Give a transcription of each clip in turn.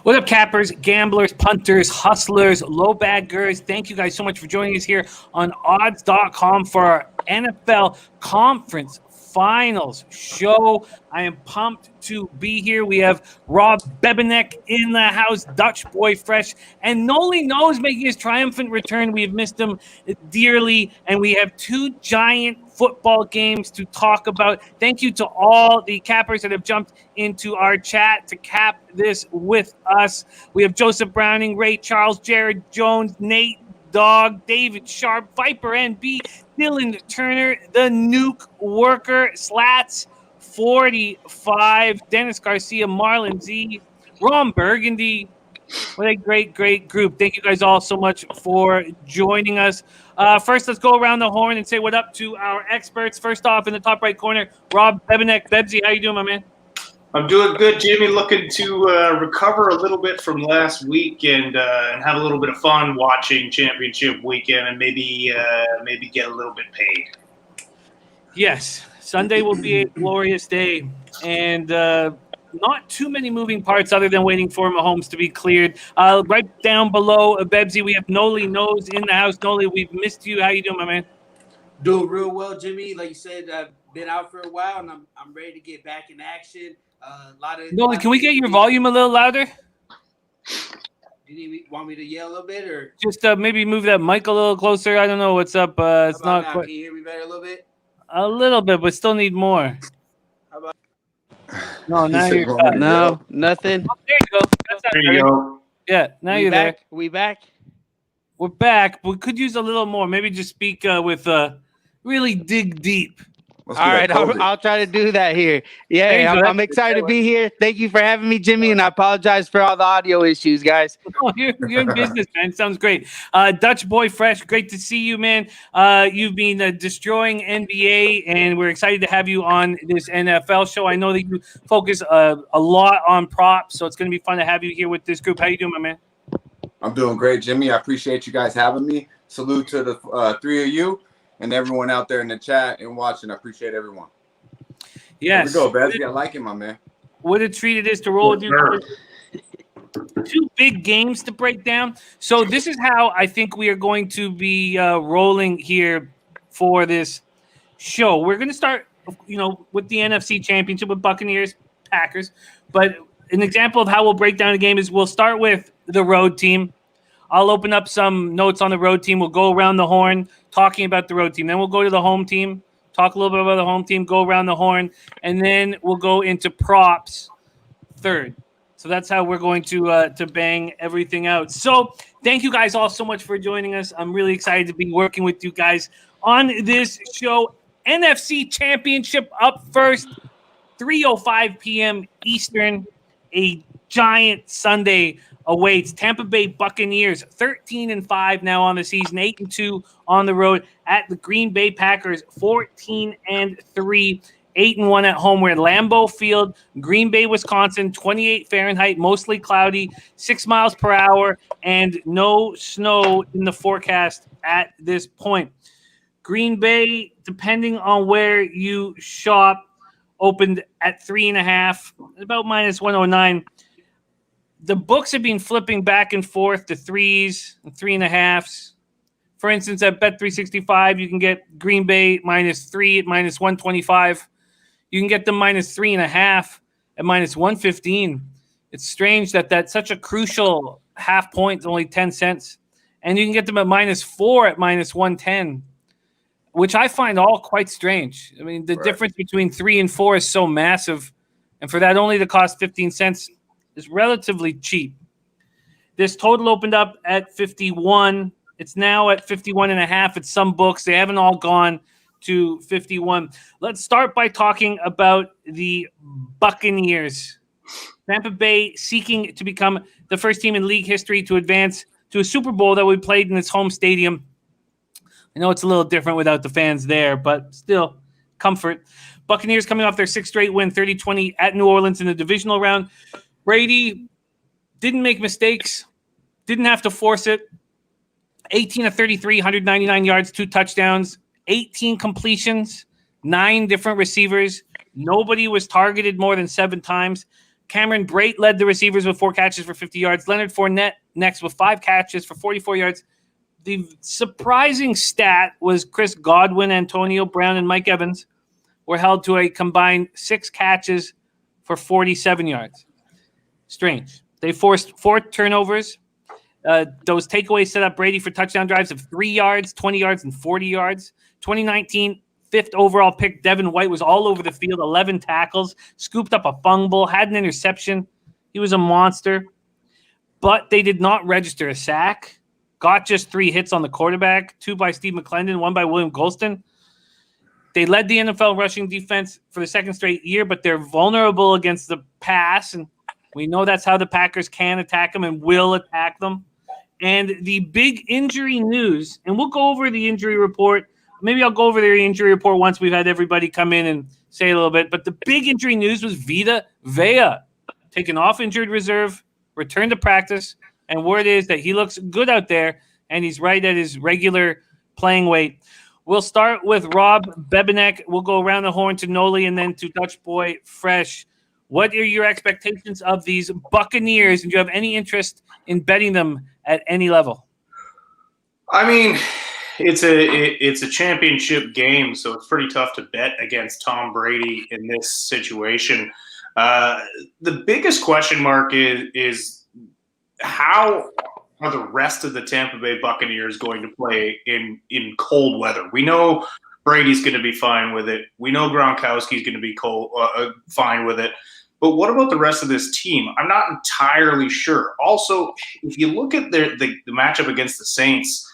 What up, cappers, gamblers, punters, hustlers, low baggers? Thank you guys so much for joining us here on odds.com for our NFL Conference Finals show. I am pumped to be here. We have Rob Bebeneck in the house, Dutch Boy Fresh, and Nolly Knows making his triumphant return. We have missed him dearly, and we have two giant football games to talk about. Thank you to all the cappers that have jumped into our chat to cap this with us. We have Joseph Browning, Ray Charles, Jared Jones, Nate Dog, David Sharp, Viper NB, Dylan Turner, the Nuke Worker, Slats 45, Dennis Garcia, Marlon Z, Ron Burgundy. What a great group. Thank you guys all so much for joining us. First, let's go around the horn and say what up to our experts. First off, in the top right corner, Rob Bebeneck. Bebsy, how you doing, my man? I'm doing good, Jimmy. Looking to recover a little bit from last week and have a little bit of fun watching championship weekend and maybe get a little bit paid. Yes, Sunday will be a glorious day, and not too many moving parts other than waiting for Mahomes to be cleared. Right down below Bebsy, we have Nolly Knows in the house. Nolly, we've missed you. How you doing, my man? Doing real well, Jimmy. Like you said, I've been out for a while, and I'm ready to get back in action. Nolly, can we get your volume a little louder? Do you want me to yell a little bit, or just maybe move that mic a little closer? I don't know what's up. It's not now? quite. Can you hear me better a little bit? A little bit, but still need more. How about? No, now you're no, nothing. Oh, there you go. There you go. Yeah, now you're back? there. We back? We're back. We could use a little more. Maybe just speak with really dig deep. All right, I'll try to do that here. Yeah, I'm excited to be here. Thank you for having me, Jimmy, and I apologize for all the audio issues, guys. Oh, you're in business, man. Sounds great. Dutch Boy Fresh, great to see you, man. You've been destroying NBA, and we're excited to have you on this NFL show. I know that you focus a lot on props, so it's going to be fun to have you here with this group. How you doing, my man? I'm doing great, Jimmy. I appreciate you guys having me. Salute to the three of you. And everyone out there in the chat and watching, I appreciate everyone. Yes. Here we go, Bessie. I like it, my man. What a treat it is to roll with you. Two big games to break down. So this is how I think we are going to be rolling here for this show. We're going to start, with the NFC Championship with Buccaneers, Packers. But an example of how we'll break down a game is we'll start with the road team. I'll open up some notes on the road team. We'll go around the horn talking about the road team. Then we'll go to the home team, talk a little bit about the home team, go around the horn, and then we'll go into props third. So that's how we're going to bang everything out. So thank you guys all so much for joining us. I'm really excited to be working with you guys on this show. NFC Championship up first, 3:05 p.m. Eastern, a giant Sunday awaits. Tampa Bay Buccaneers 13-5 now on the season, 8-2 on the road at the Green Bay Packers 14-3, 8-1 at home. We're at Lambeau Field, Green Bay, Wisconsin, 28 Fahrenheit, mostly cloudy, 6 miles per hour, and no snow in the forecast at this point. Green Bay, depending on where you shop, opened at 3.5, about minus 109. The books have been flipping back and forth to 3s and 3.5s. For instance, at Bet365, you can get Green Bay -3 at minus 125. You can get them -3.5 at minus 115. It's strange that that's such a crucial half point, is only 10 cents. And you can get them at -4 at minus 110, which I find all quite strange. I mean, the difference between 3 and 4 is so massive. And for that only to cost 15 cents, is relatively cheap. This total opened up at 51. It's now at 51.5 at some books. They haven't all gone to 51. Let's start by talking about the Buccaneers. Tampa Bay seeking to become the first team in league history to advance to a Super Bowl that we played in its home stadium. I know it's a little different without the fans there, but still comfort. Buccaneers coming off their 6th straight win, 30-20 at New Orleans in the divisional round. Brady didn't make mistakes, didn't have to force it. 18 of 33, 199 yards, 2 touchdowns, 18 completions, 9 different receivers. Nobody was targeted more than 7 times. Cameron Brate led the receivers with 4 catches for 50 yards. Leonard Fournette next with 5 catches for 44 yards. The surprising stat was Chris Godwin, Antonio Brown, and Mike Evans were held to a combined 6 catches for 47 yards. Strange. They forced 4 turnovers. Those takeaways set up Brady for touchdown drives of 3 yards, 20 yards, and 40 yards. 2019 5th overall pick, Devin White was all over the field, 11 tackles, scooped up a fumble, had an interception. He was a monster. But they did not register a sack. Got just 3 hits on the quarterback, 2 by Steve McClendon, 1 by William Golston. They led the NFL rushing defense for the 2nd straight year, but they're vulnerable against the pass, and we know that's how the Packers can attack them and will attack them. And the big injury news, and we'll go over the injury report. Maybe I'll go over the injury report once we've had everybody come in and say a little bit. But the big injury news was Vita Vea, taken off injured reserve, returned to practice, and word is that he looks good out there, and he's right at his regular playing weight. We'll start with Rob Bebeneck. We'll go around the horn to Nolly and then to Dutch Boy Fresh. What are your expectations of these Buccaneers, and do you have any interest in betting them at any level? I mean, it's a championship game, so it's pretty tough to bet against Tom Brady in this situation. The biggest question mark is how are the rest of the Tampa Bay Buccaneers going to play in cold weather? We know Brady's going to be fine with it. We know Gronkowski's going to be fine with it. But what about the rest of this team? I'm not entirely sure. Also, if you look at the matchup against the Saints,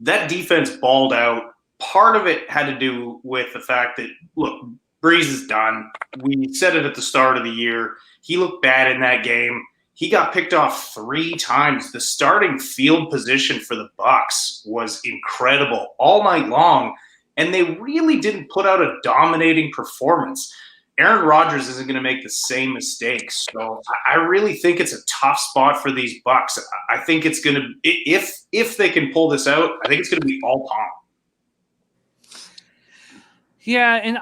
that defense balled out. Part of it had to do with the fact that, look, Breeze is done. We said it at the start of the year. He looked bad in that game. He got picked off 3 times. The starting field position for the Bucs was incredible all night long, and they really didn't put out a dominating performance. Aaron Rodgers isn't going to make the same mistakes. So I really think it's a tough spot for these Bucs. I think it's going to – if they can pull this out, I think it's going to be all Tom. Yeah, and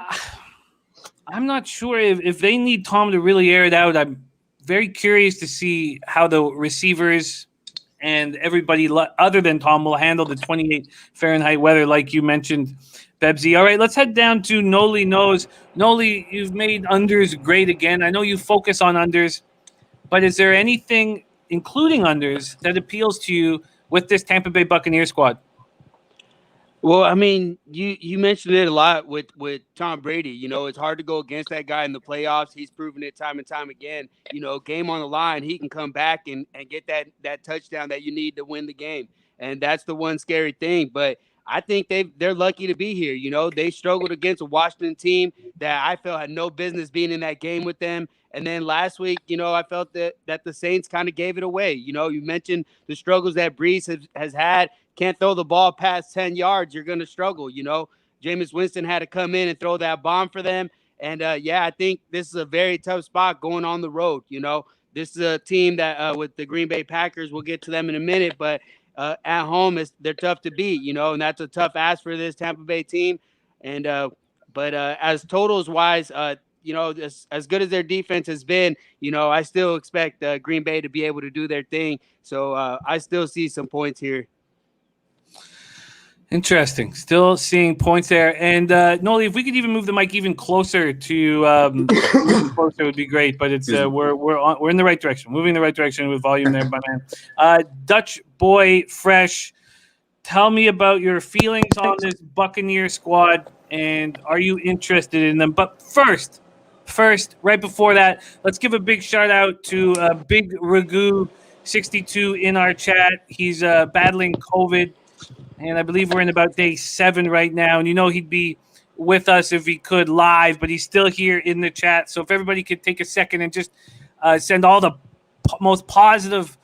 I'm not sure if they need Tom to really air it out. I'm very curious to see how the receivers and everybody other than Tom will handle the 28 Fahrenheit weather, like you mentioned, Bebsy. All right, let's head down to Nolly Knows. Nolly, you've made unders great again. I know you focus on unders, but is there anything, including unders, that appeals to you with this Tampa Bay Buccaneers squad? Well, I mean, you mentioned it a lot with Tom Brady. You know, it's hard to go against that guy in the playoffs. He's proven it time and time again. You know, game on the line, he can come back and get that touchdown that you need to win the game. And that's the one scary thing. But I think they're lucky to be here. You know, they struggled against a Washington team that I felt had no business being in that game with them. And then last week, you know, I felt that the Saints kind of gave it away. You know, you mentioned the struggles that Breeze has had. Can't throw the ball past 10 yards. You're going to struggle, you know. Jameis Winston had to come in and throw that bomb for them. And, yeah, I think this is a very tough spot going on the road, you know. This is a team that with the Green Bay Packers, we'll get to them in a minute, but at home, they're tough to beat, you know, and that's a tough ask for this Tampa Bay team. And but as totals-wise, you know, as good as their defense has been, you know, I still expect Green Bay to be able to do their thing. So I still see some points here. Interesting. Still seeing points there. And Nolly, if we could even move the mic even closer to closer would be great. But it's we're in the right direction, moving in the right direction with volume there, my man. Dutch Boy Fresh, tell me about your feelings on this Buccaneer squad, and are you interested in them? But first, right before that, let's give a big shout out to Big Ragu 62 in our chat. He's battling COVID. And I believe we're in about day 7 right now. And you know he'd be with us if he could live, but he's still here in the chat. So if everybody could take a second and just send all the most positive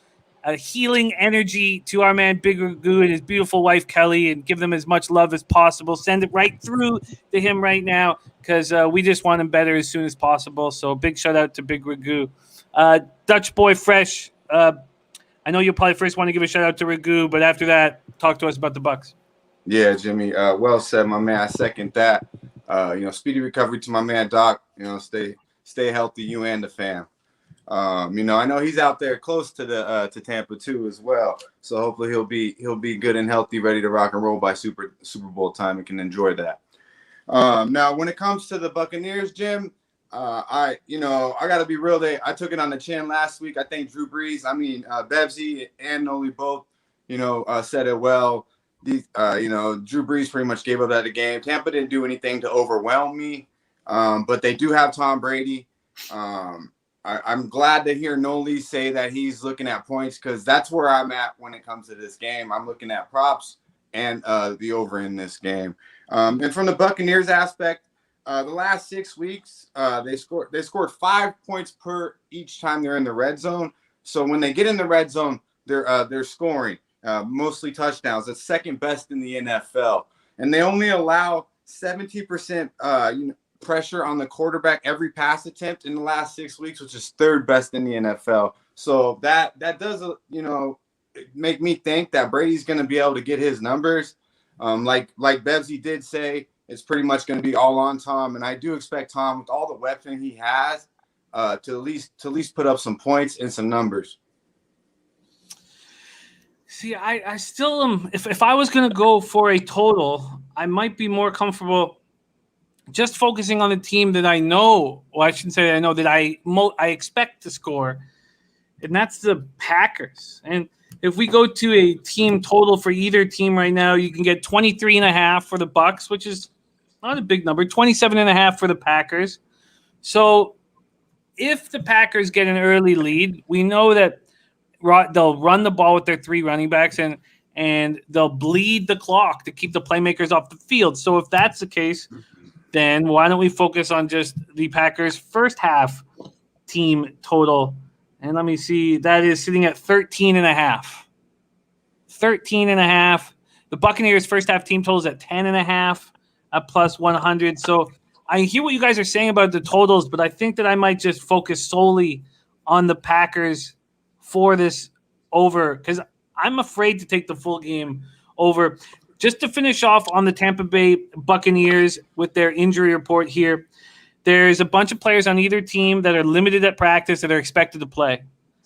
healing energy to our man Big Ragu and his beautiful wife Kelly, and give them as much love as possible. Send it right through to him right now, because we just want him better as soon as possible. So big shout out to Big Ragu. Dutch Boy Fresh, I know you'll probably first want to give a shout out to Ragu, but after that, talk to us about the Bucs. Yeah, Jimmy. Well said, my man. I second that. You know, speedy recovery to my man Doc. You know, stay healthy, you and the fam. I know he's out there close to the to Tampa too as well. So hopefully he'll be good and healthy, ready to rock and roll by Super Bowl time, and can enjoy that. Now, when it comes to the Buccaneers, Jim, I got to be real. I took it on the chin last week. I think Drew Brees, Bevsy and Nolly both, said it well. Drew Brees pretty much gave up that game. Tampa didn't do anything to overwhelm me, but they do have Tom Brady. I'm glad to hear Nolly say that he's looking at points, because that's where I'm at when it comes to this game. I'm looking at props and the over in this game. And from the Buccaneers aspect, the last 6 weeks, they scored 5 points per each time they're in the red zone. So when they get in the red zone, they're scoring mostly touchdowns. That's second best in the NFL, and they only allow 70% pressure on the quarterback every pass attempt in the last 6 weeks, which is third best in the NFL. So that does make me think that Brady's going to be able to get his numbers. Like Bevsy did say, it's pretty much going to be all on Tom, and I do expect Tom, with all the weapon he has, to at least put up some points and some numbers. See, I still am. If I was going to go for a total, I might be more comfortable just focusing on the team that I know. Well, I shouldn't say that I know, that I expect to score, and that's the Packers. And if we go to a team total for either team right now, you can get 23.5 for the Bucs, which is not a big number, 27.5 for the Packers. So if the Packers get an early lead, we know that they'll run the ball with their 3 running backs, and they'll bleed the clock to keep the playmakers off the field. So if that's the case, then why don't we focus on just the Packers' first half team total? And let me see, that is sitting at 13.5. 13.5. The Buccaneers' first half team total is at 10.5 at plus 100. So I hear what you guys are saying about the totals, but I think that I might just focus solely on the Packers for this over, because I'm afraid to take the full game over. Just to finish off on the Tampa Bay Buccaneers with their injury report here, there's a bunch of players on either team that are limited at practice that are expected to play.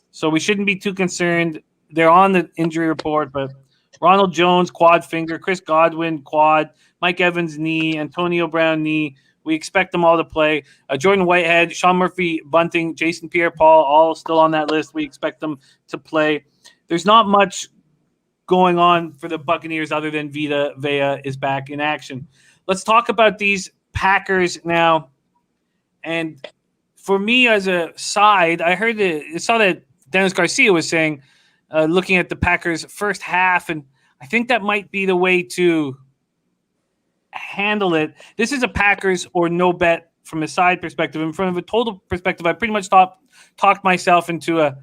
So we shouldn't be too concerned. They're on the injury report, but Ronald Jones, quad finger, Chris Godwin, quad, Mike Evans, knee, Antonio Brown, knee. We expect them all to play. Jordan Whitehead, Sean Murphy, Bunting, Jason Pierre-Paul, all still on that list. We expect them to play. There's not much going on for the Buccaneers other than Vita Vea is back in action. Let's talk about these Packers now. And for me, as a side, I saw that Dennis Garcia was saying, looking at the Packers' first half, and I think that might be the way to handle it. This is a Packers or no bet from a side perspective. And from a total perspective, I pretty much talked myself into I'm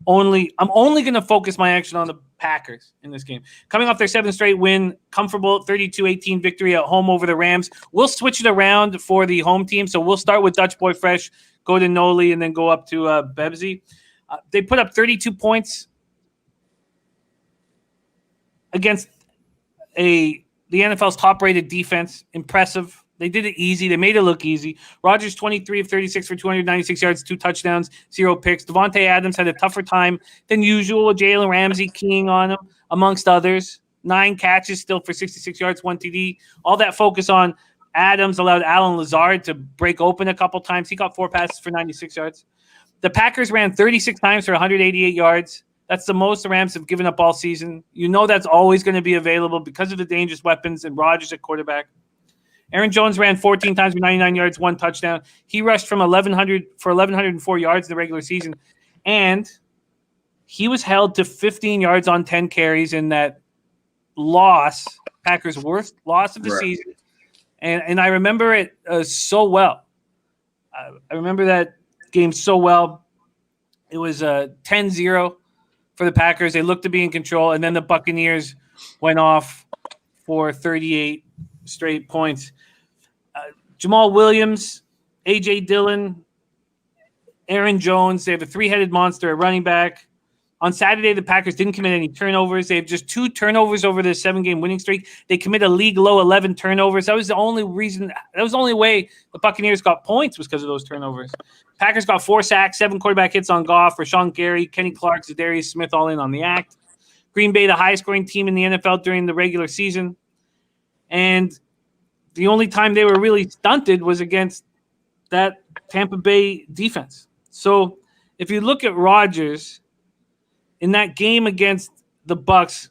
only going to focus my action on the Packers in this game. Coming off their 7th straight win, comfortable 32-18 victory at home over the Rams. We'll switch it around for the home team. So we'll start with Dutch Boy Fresh, go to Nolly, and then go up to Bebsy. They put up 32 points against the NFL's top-rated defense. Impressive. They did it easy. They made it look easy. Rodgers, 23 of 36 for 296 yards, 2 touchdowns, 0 picks. Devontae Adams had a tougher time than usual with Jalen Ramsey keying on him, amongst others. 9 catches still for 66 yards, 1 TD. All that focus on Adams allowed Alan Lazard to break open a couple times. He got 4 passes for 96 yards. The Packers ran 36 times for 188 yards. That's the most the Rams have given up all season. You know that's always going to be available because of the dangerous weapons and Rodgers at quarterback. Aaron Jones ran 14 times for 99 yards, 1 touchdown. He rushed from 1,104 yards in the regular season, and he was held to 15 yards on 10 carries in that loss, Packers' worst loss of the season. And I remember it so well. I remember that game so well. It was 10-0 for the Packers. They looked to be in control, and then the Buccaneers went off for 38 straight points. Jamal Williams, A.J. Dillon, Aaron Jones, they have a 3-headed monster at running back. On Saturday, the Packers didn't commit any turnovers. They have just 2 turnovers over the 7-game winning streak. They commit a league low 11 turnovers. That was the only reason. That was the only way the Buccaneers got points was because of those turnovers. Packers got 4 sacks, 7 quarterback hits on Goff, Rashawn Gary, Kenny Clark, Zadarius Smith all in on the act. Green Bay, the highest scoring team in the NFL during the regular season. And the only time they were really stunted was against that Tampa Bay defense. So if you look at Rodgers, in that game against the Bucs,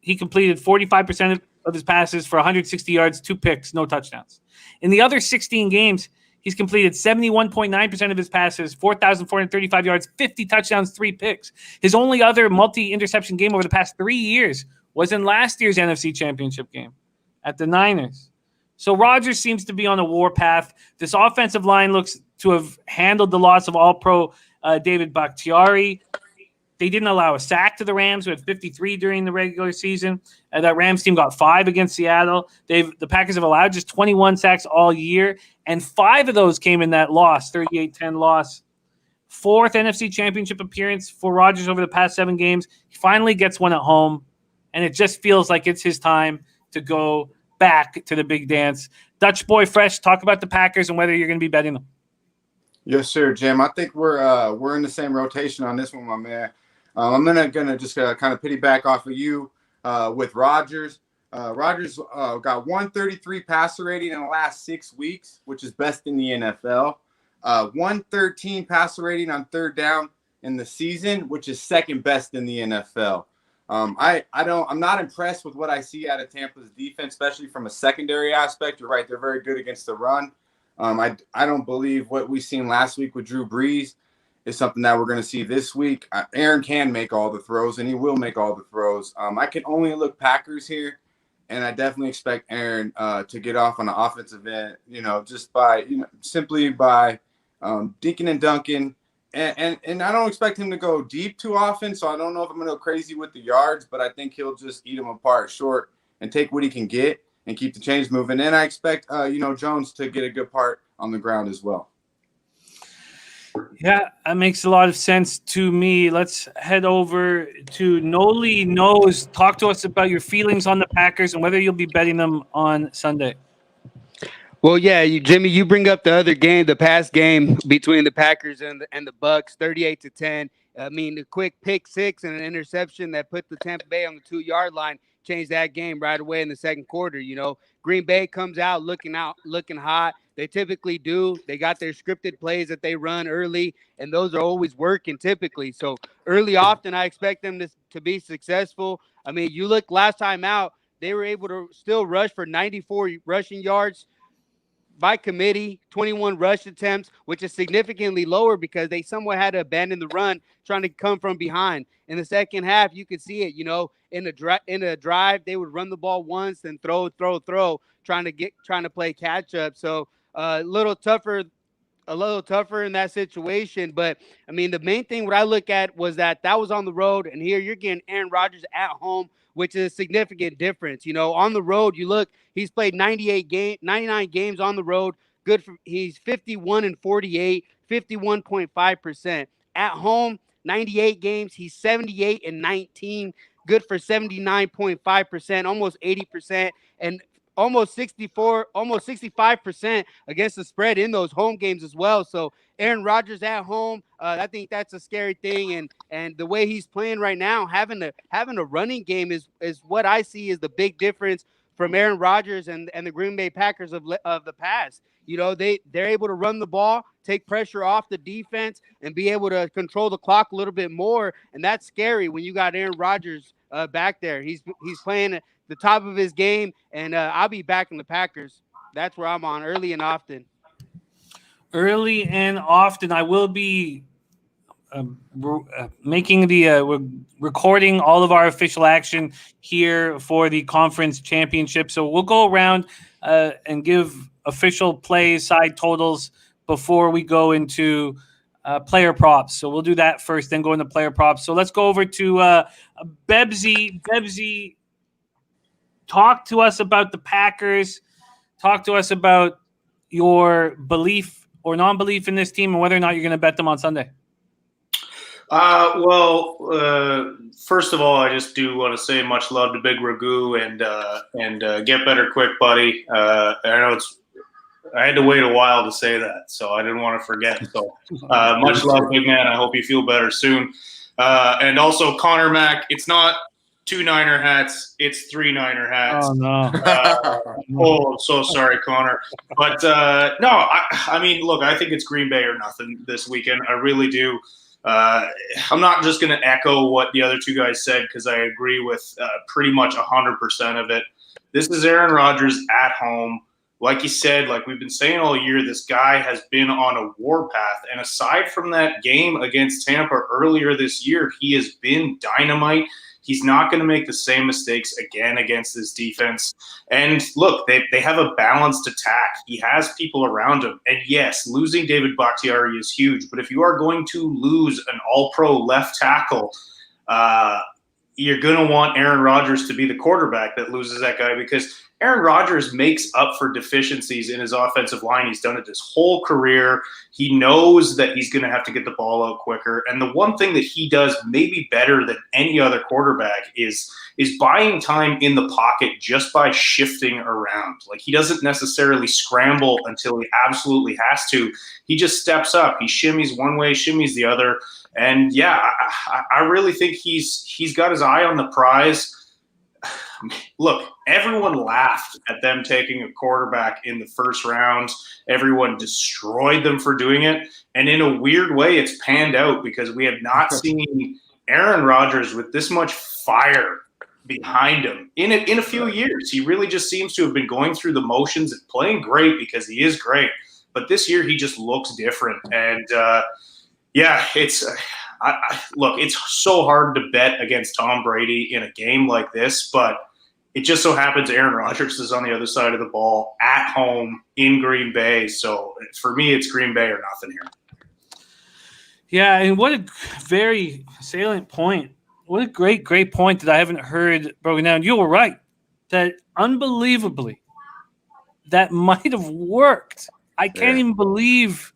he completed 45% of his passes for 160 yards, 2 picks, no touchdowns. In the other 16 games, he's completed 71.9% of his passes, 4,435 yards, 50 touchdowns, 3 picks. His only other multi-interception game over the past 3 years was in last year's NFC Championship game at the Niners. So Rodgers seems to be on a warpath. This offensive line looks to have handled the loss of All-Pro David Bakhtiari. They didn't allow a sack to the Rams, who had 53 during the regular season. That Rams team got 5 against Seattle. The Packers have allowed just 21 sacks all year, and 5 of those came in that loss, 38-10 loss. 4th NFC Championship appearance for Rodgers over the past 7 games. He finally gets one at home, and it just feels like it's his time to go back to the big dance. Dutch Boy Fresh, talk about the Packers and whether you're going to be betting them. Yes, sir, Jim. I think we're in the same rotation on this one, my man. I'm gonna just kind of piggyback off of you with Rodgers. Rodgers got 133 passer rating in the last 6 weeks, which is best in the NFL. 113 passer rating on 3rd down in the season, which is 2nd best in the NFL. I'm not impressed with what I see out of Tampa's defense, especially from a secondary aspect. You're right; they're very good against the run. I don't believe what we seen last week with Drew Brees is something that we're going to see this week. Aaron can make all the throws, and he will make all the throws. I can only look Packers here, and I definitely expect Aaron to get off on the offensive end, just by, simply by dinking and dunking. And I don't expect him to go deep too often, so I don't know if I'm going to go crazy with the yards, but I think he'll just eat them apart short and take what he can get and keep the chains moving. And I expect, Jones to get a good part on the ground as well. Yeah, that makes a lot of sense to me. Let's head over to Nolly Knows. Talk to us about your feelings on the Packers and whether you'll be betting them on Sunday. Well, yeah, Jimmy, you bring up the other game, the past game between the Packers and the Bucs, 38-10. I mean, the quick pick 6 and an interception that put the Tampa Bay on the 2-yard line changed that game right away in the second quarter. Green Bay comes out looking hot. They typically do. They got their scripted plays that they run early, and those are always working typically. So early often, I expect them to be successful. I mean, you look last time out, they were able to still rush for 94 rushing yards by committee, 21 rush attempts, which is significantly lower because they somewhat had to abandon the run, trying to come from behind. In the second half, you could see it, in a drive, they would run the ball once and throw, trying to play catch up. So a little tougher in that situation. But I mean, the main thing what I look at was that was on the road, and here you're getting Aaron Rodgers at home, which is a significant difference. On the road, you look, he's played 99 games on the road. He's 51-48, 51.5%. At home, 98 games, he's 78-19, good for 79.5%, almost 80%, and almost 65% against the spread in those home games as well. So Aaron Rodgers at home, I think that's a scary thing. And the way he's playing right now, having a running game is what I see is the big difference from Aaron Rodgers and the Green Bay Packers of the past. They're able to run the ball, take pressure off the defense, and be able to control the clock a little bit more. And that's scary when you got Aaron Rodgers back there. He's playing at the top of his game, and I'll be backing the Packers. That's where I'm on, early and often. Early and often. I will be making we're recording all of our official action here for the conference championship. So we'll go around and give official plays, side totals before we go into player props. So we'll do that first, then go into player props. So let's go over to Bebsy. Bebsy, talk to us about the Packers. Talk to us about your belief or non-belief in this team and whether or not you're going to bet them on Sunday. First of all, I just do want to say much love to Big Ragu and get better quick, buddy. I know I had to wait a while to say that, so I didn't want to forget. So much love, big man. I hope you feel better soon. And also, Connor Mack, it's not 2 Niner hats, it's 3 Niner hats. Oh, no. I'm so sorry, Connor. But no, I mean, look, I think it's Green Bay or nothing this weekend. I really do. I'm not just going to echo what the other two guys said because I agree with pretty much 100% of it. This is Aaron Rodgers at home. Like you said, like we've been saying all year, this guy has been on a warpath. And aside from that game against Tampa earlier this year, he has been dynamite. He's not going to make the same mistakes again against this defense. And look, they have a balanced attack. He has people around him. And yes, losing David Bakhtiari is huge. But if you are going to lose an all-pro left tackle, you're going to want Aaron Rodgers to be the quarterback that loses that guy because Aaron Rodgers makes up for deficiencies in his offensive line. He's done it his whole career. He knows that he's going to have to get the ball out quicker. And the one thing that he does maybe better than any other quarterback is buying time in the pocket just by shifting around. Like he doesn't necessarily scramble until he absolutely has to. He just steps up. He shimmies one way, shimmies the other. And yeah, I really think he's got his eye on the prize. Look, everyone laughed at them taking a quarterback in the first round. Everyone destroyed them for doing it. And in a weird way, it's panned out because we have not seen Aaron Rodgers with this much fire behind him in a few years. He really just seems to have been going through the motions and playing great because he is great. But this year, he just looks different. And, look, it's so hard to bet against Tom Brady in a game like this, but it just so happens Aaron Rodgers is on the other side of the ball at home in Green Bay. So for me, it's Green Bay or nothing here. Yeah, and what a very salient point. What a great point that I haven't heard broken down. You were right. That unbelievably, that might have worked. I can't even believe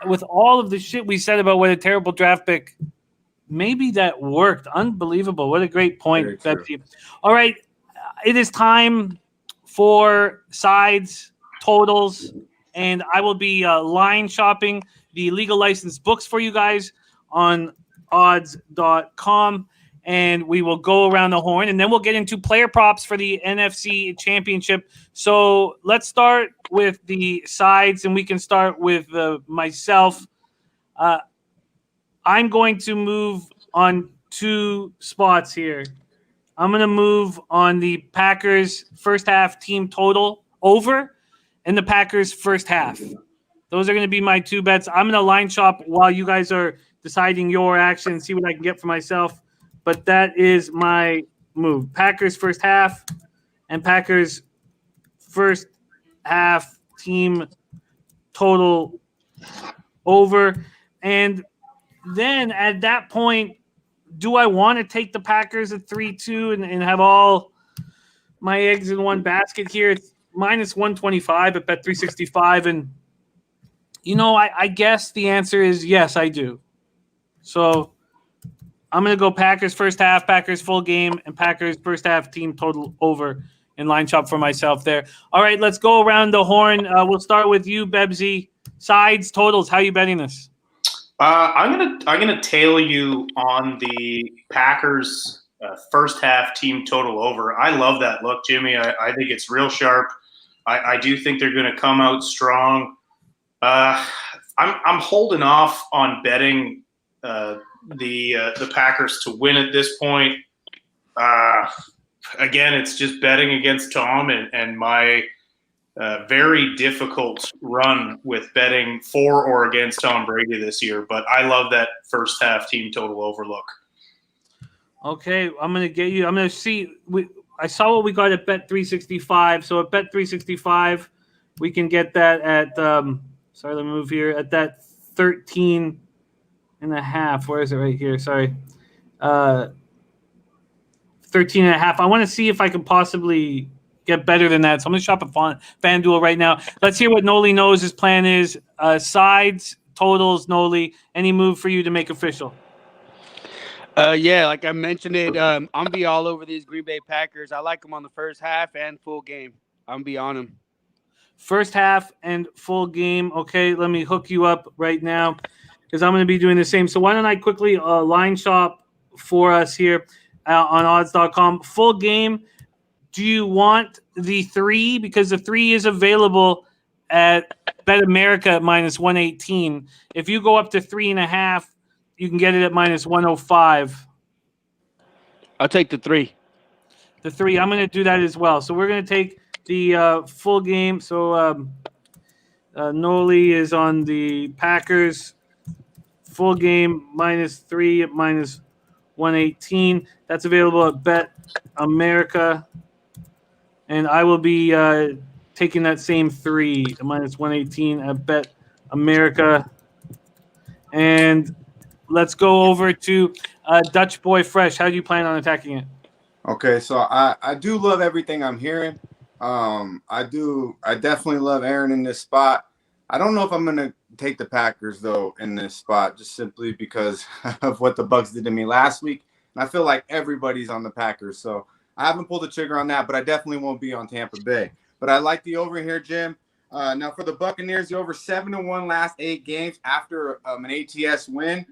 with all of the shit we said about what a terrible draft pick, maybe that worked. Unbelievable. What a great point, Betsy. All right. It is time for sides, totals, and I will be line shopping the legal licensed books for you guys on odds.com, and we will go around the horn, and then we'll get into player props for the NFC Championship. So let's start with the sides, and we can start with myself. I'm going to move on 2 spots here. I'm going to move on the Packers first half team total over and the Packers first half. Those are going to be my 2 bets. I'm going to line shop while you guys are deciding your action and see what I can get for myself. But that is my move. Packers first half and Packers first half team total over. And then at that point, do I want to take the Packers at 3-2 and have all my eggs in one basket here? It's minus 125 at bet 365. And, I guess the answer is yes, I do. So I'm going to go Packers first half, Packers full game, and Packers first half team total over and line shop for myself there. All right, let's go around the horn. We'll start with you, Bebsy. Sides, totals, how are you betting this? I'm gonna tail you on the Packers first half team total over. I love that look, Jimmy. I think it's real sharp. I do think they're gonna come out strong. I'm holding off on betting the Packers to win at this point. Again, it's just betting against Tom and my very difficult run with betting for or against Tom Brady this year. But I love that first half team total overlook. Okay, I'm going to see. I saw what we got at bet 365. So at bet 365, we can get that at, let me move here, at that 13 and a half. Where is it right here? Sorry. 13 and a half. I want to see if I can possibly get better than that. So I'm going to shop at FanDuel right now. Let's hear what Nolly knows his plan is. Sides, totals, Nolly. Any move for you to make official? Yeah, like I mentioned it, I'm gonna be all over these Green Bay Packers. I like them on the first half and full game. I'm gonna be on them. First half and full game. Okay, let me hook you up right now because I'm going to be doing the same. So why don't I quickly line shop for us here on odds.com. Full game. Do you want the 3? Because the 3 is available at Bet America at minus 118. If you go up to 3.5, you can get it at minus 105. I'll take the 3. The 3, I'm going to do that as well. So we're going to take the full game. So Nolly is on the Packers. Full game minus 3 at minus 118. That's available at Bet America. And I will be taking that same 3 at minus 118 at Bet America. And let's go over to Dutch Boy Fresh. How do you plan on attacking it? Okay, so I do love everything I'm hearing. I definitely love Aaron in this spot. I don't know if I'm gonna take the Packers though in this spot, just simply because of what the Bucs did to me last week. And I feel like everybody's on the Packers, so I haven't pulled the trigger on that, but I definitely won't be on Tampa Bay. But I like the over here, Jim. Now for the Buccaneers, the over 7-1 last 8 games after an ATS win,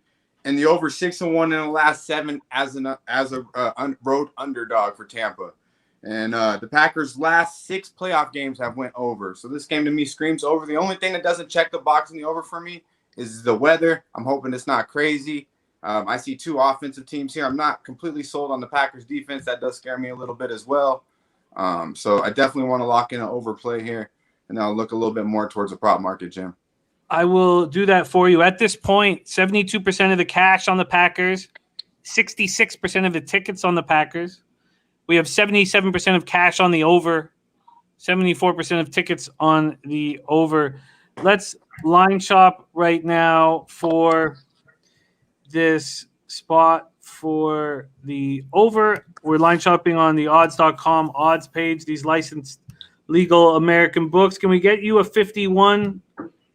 and the over 6-1 in the last 7 as a road underdog for Tampa. And the Packers' last 6 playoff games have went over. So this game to me screams over. The only thing that doesn't check the box in the over for me is the weather. I'm hoping it's not crazy. I see 2 offensive teams here. I'm not completely sold on the Packers' defense. That does scare me a little bit as well. So I definitely want to lock in an overplay here. And I'll look a little bit more towards the prop market, Jim. I will do that for you. At this point, 72% of the cash on the Packers, 66% of the tickets on the Packers. We have 77% of cash on the over, 74% of tickets on the over. Let's line shop right now for this spot for the over. We're line shopping on the odds.com odds page, these licensed legal American books. Can we get you a 51?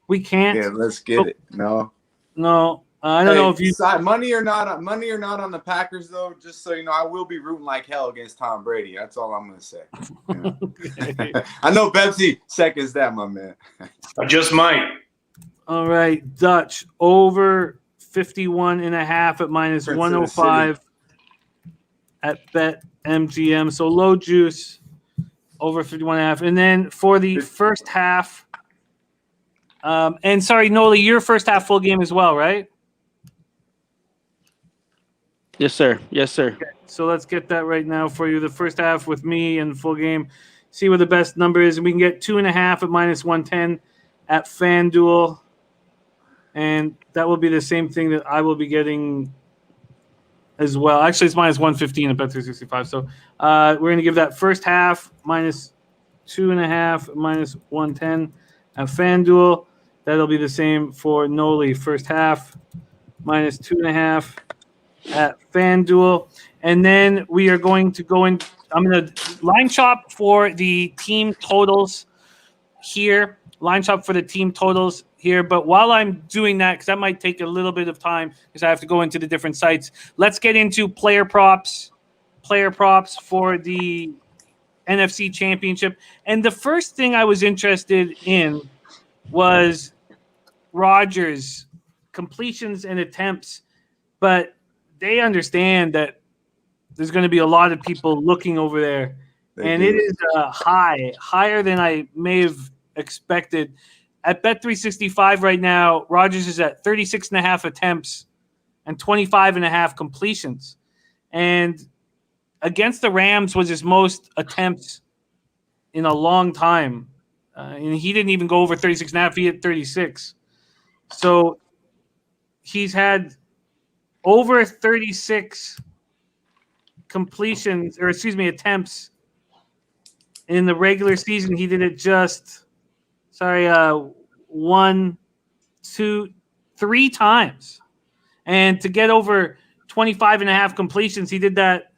We can't. Yeah, let's get it. No. I don't know if you money or not on the Packers though. Just so you know, I will be rooting like hell against Tom Brady. That's all I'm gonna say. Yeah. I know Pepsi seconds that, my man. I just might. All right, Dutch over 51.5 at minus 105 at Bet MGM. So low juice over 51.5, and then for the first half. And sorry, Nolly, your first half full game as well, right? Yes, sir. Yes, sir. Okay, so let's get that right now for you. The first half with me and full game. See what the best number is. And we can get 2.5 at minus 110 at FanDuel. And that will be the same thing that I will be getting as well. Actually, it's minus 115 at Bet365. So we're going to give that first half minus 2.5 minus 110 at FanDuel. That'll be the same for Nolly. First half minus 2.5 at FanDuel. And then we are going to go in. I'm going to line shop for the team totals here. Line shop for the team totals here. But while I'm doing that, because that might take a little bit of time because I have to go into the different sites, let's get into player props for the NFC Championship. And the first thing I was interested in was Rodgers' completions and attempts, but they understand that there's going to be a lot of people looking over there, and it is higher than I may have expected. At Bet365 right now, Rodgers is at 36.5 attempts and 25.5 completions, and against the Rams was his most attempts in a long time. And he didn't even go over 36.5. He hit 36. So he's had over 36 attempts in the regular season. He did it three times. And to get over 25.5 completions, he did that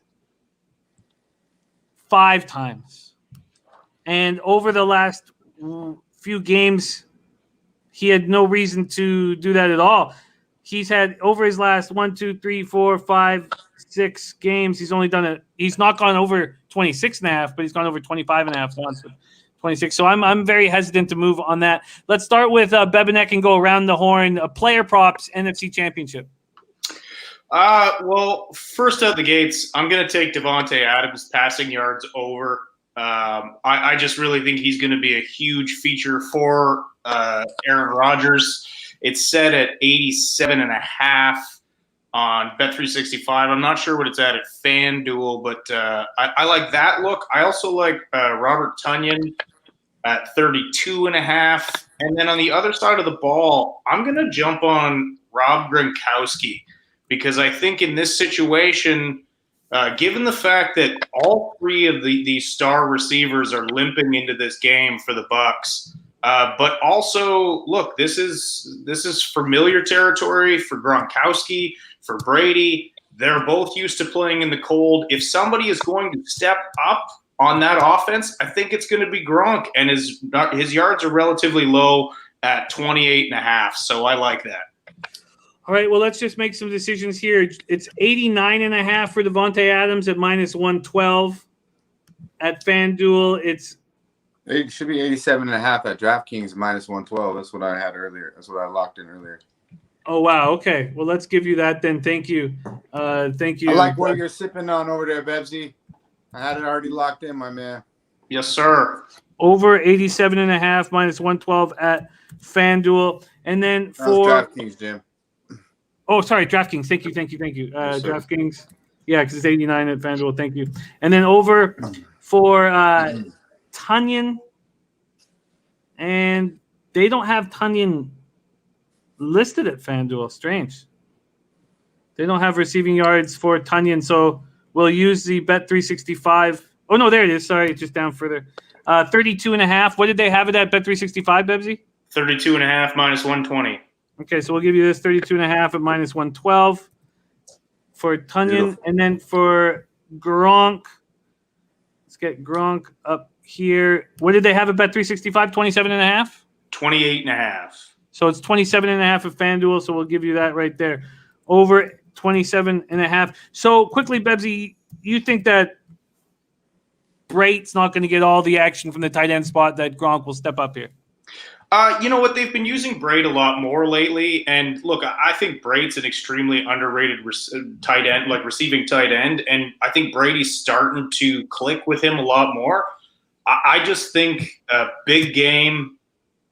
5 times. And over the last few games, he had no reason to do that at all. he's had over his last 1, 2, 3, 4, 5, 6 games. He's only done it. He's not gone over 26.5, but he's gone over 25.5 once with 26. So I'm very hesitant to move on that. Let's start with Bebeneck and go around the horn. Player props, NFC Championship. Well, first out the gates, I'm going to take Davante Adams passing yards over. I just really think he's going to be a huge feature for Aaron Rodgers. It's set at 87.5 on Bet365. I'm not sure what it's at FanDuel, but I like that look. I also like Robert Tonyan at 32.5. And then on the other side of the ball, I'm going to jump on Rob Gronkowski because I think in this situation, given the fact that all three of these star receivers are limping into this game for the Bucs, but also, look, this is familiar territory for Gronkowski, for Brady. They're both used to playing in the cold. If somebody is going to step up on that offense, I think it's going to be Gronk, and his yards are relatively low at 28.5, so I like that. All right, well, let's just make some decisions here. It's 89.5 for Davante Adams at -112 at FanDuel. It should be 87.5 at DraftKings -112. That's what I had earlier. That's what I locked in earlier. Oh, wow. Okay. Well, let's give you that then. Thank you. Thank you. I like what you're sipping on over there, Bebsy. I had it already locked in, my man. Yes, sir. Over 87.5 -112 at FanDuel. And then for DraftKings, Jim. Oh, sorry, DraftKings. Thank you. Yes, DraftKings. Yeah, because it's 89 at FanDuel. Thank you. And then over for Tonyan. And they don't have Tonyan listed at FanDuel. Strange. They don't have receiving yards for Tonyan, so we'll use the Bet365. Oh, no, there it is. Sorry, just down further. 32.5. What did they have it at Bet365, Bebsy? 32.5 -120. Okay, so we'll give you this 32.5 at -112 for Tonyan. Beautiful. And then for Gronk, let's get Gronk up here. What did they have at Bet365? 27.5? 28.5. So it's 27.5 at FanDuel, so we'll give you that right there. Over 27.5. So quickly, Bebsy, you think that Brate's not going to get all the action from the tight end spot, that Gronk will step up here? You know what? They've been using Brate a lot more lately. And look, I think Brate's an extremely underrated tight end, like receiving tight end. And I think Brady's starting to click with him a lot more. I just think a big game,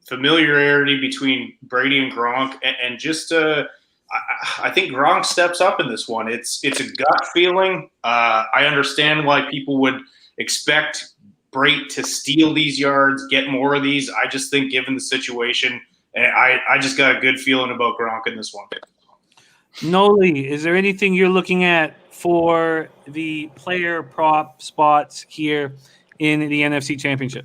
familiarity between Brady and Gronk, and just I think Gronk steps up in this one. It's a gut feeling. I understand why people would expect Brate to steal these yards, get more of these. I just think given the situation, I just got a good feeling about Gronk in this one. Nolly, is there anything you're looking at for the player prop spots here in the NFC Championship?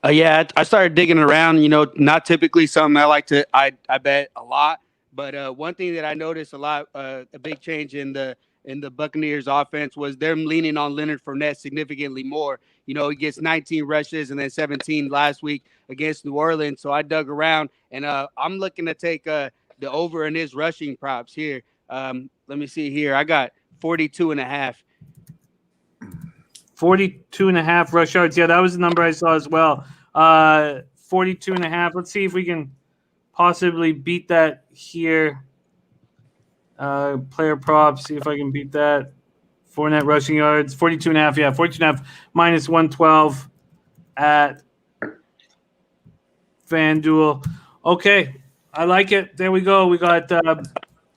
Yeah, I started digging around. Not typically something I like to. I bet a lot, but one thing that I noticed a lot, a big change in the Buccaneers offense was them leaning on Leonard Fournette significantly more. He gets 19 rushes and then 17 last week against New Orleans. So I dug around, and I'm looking to take the over in his rushing props here. Let me see here. I got 42.5. 42.5 rush yards. Yeah, that was the number I saw as well. 42.5. Let's see if we can possibly beat that here. Player props. See if I can beat that. Fournette rushing yards. 42.5. Yeah, 42.5 -112 at FanDuel. Okay, I like it. There we go. We got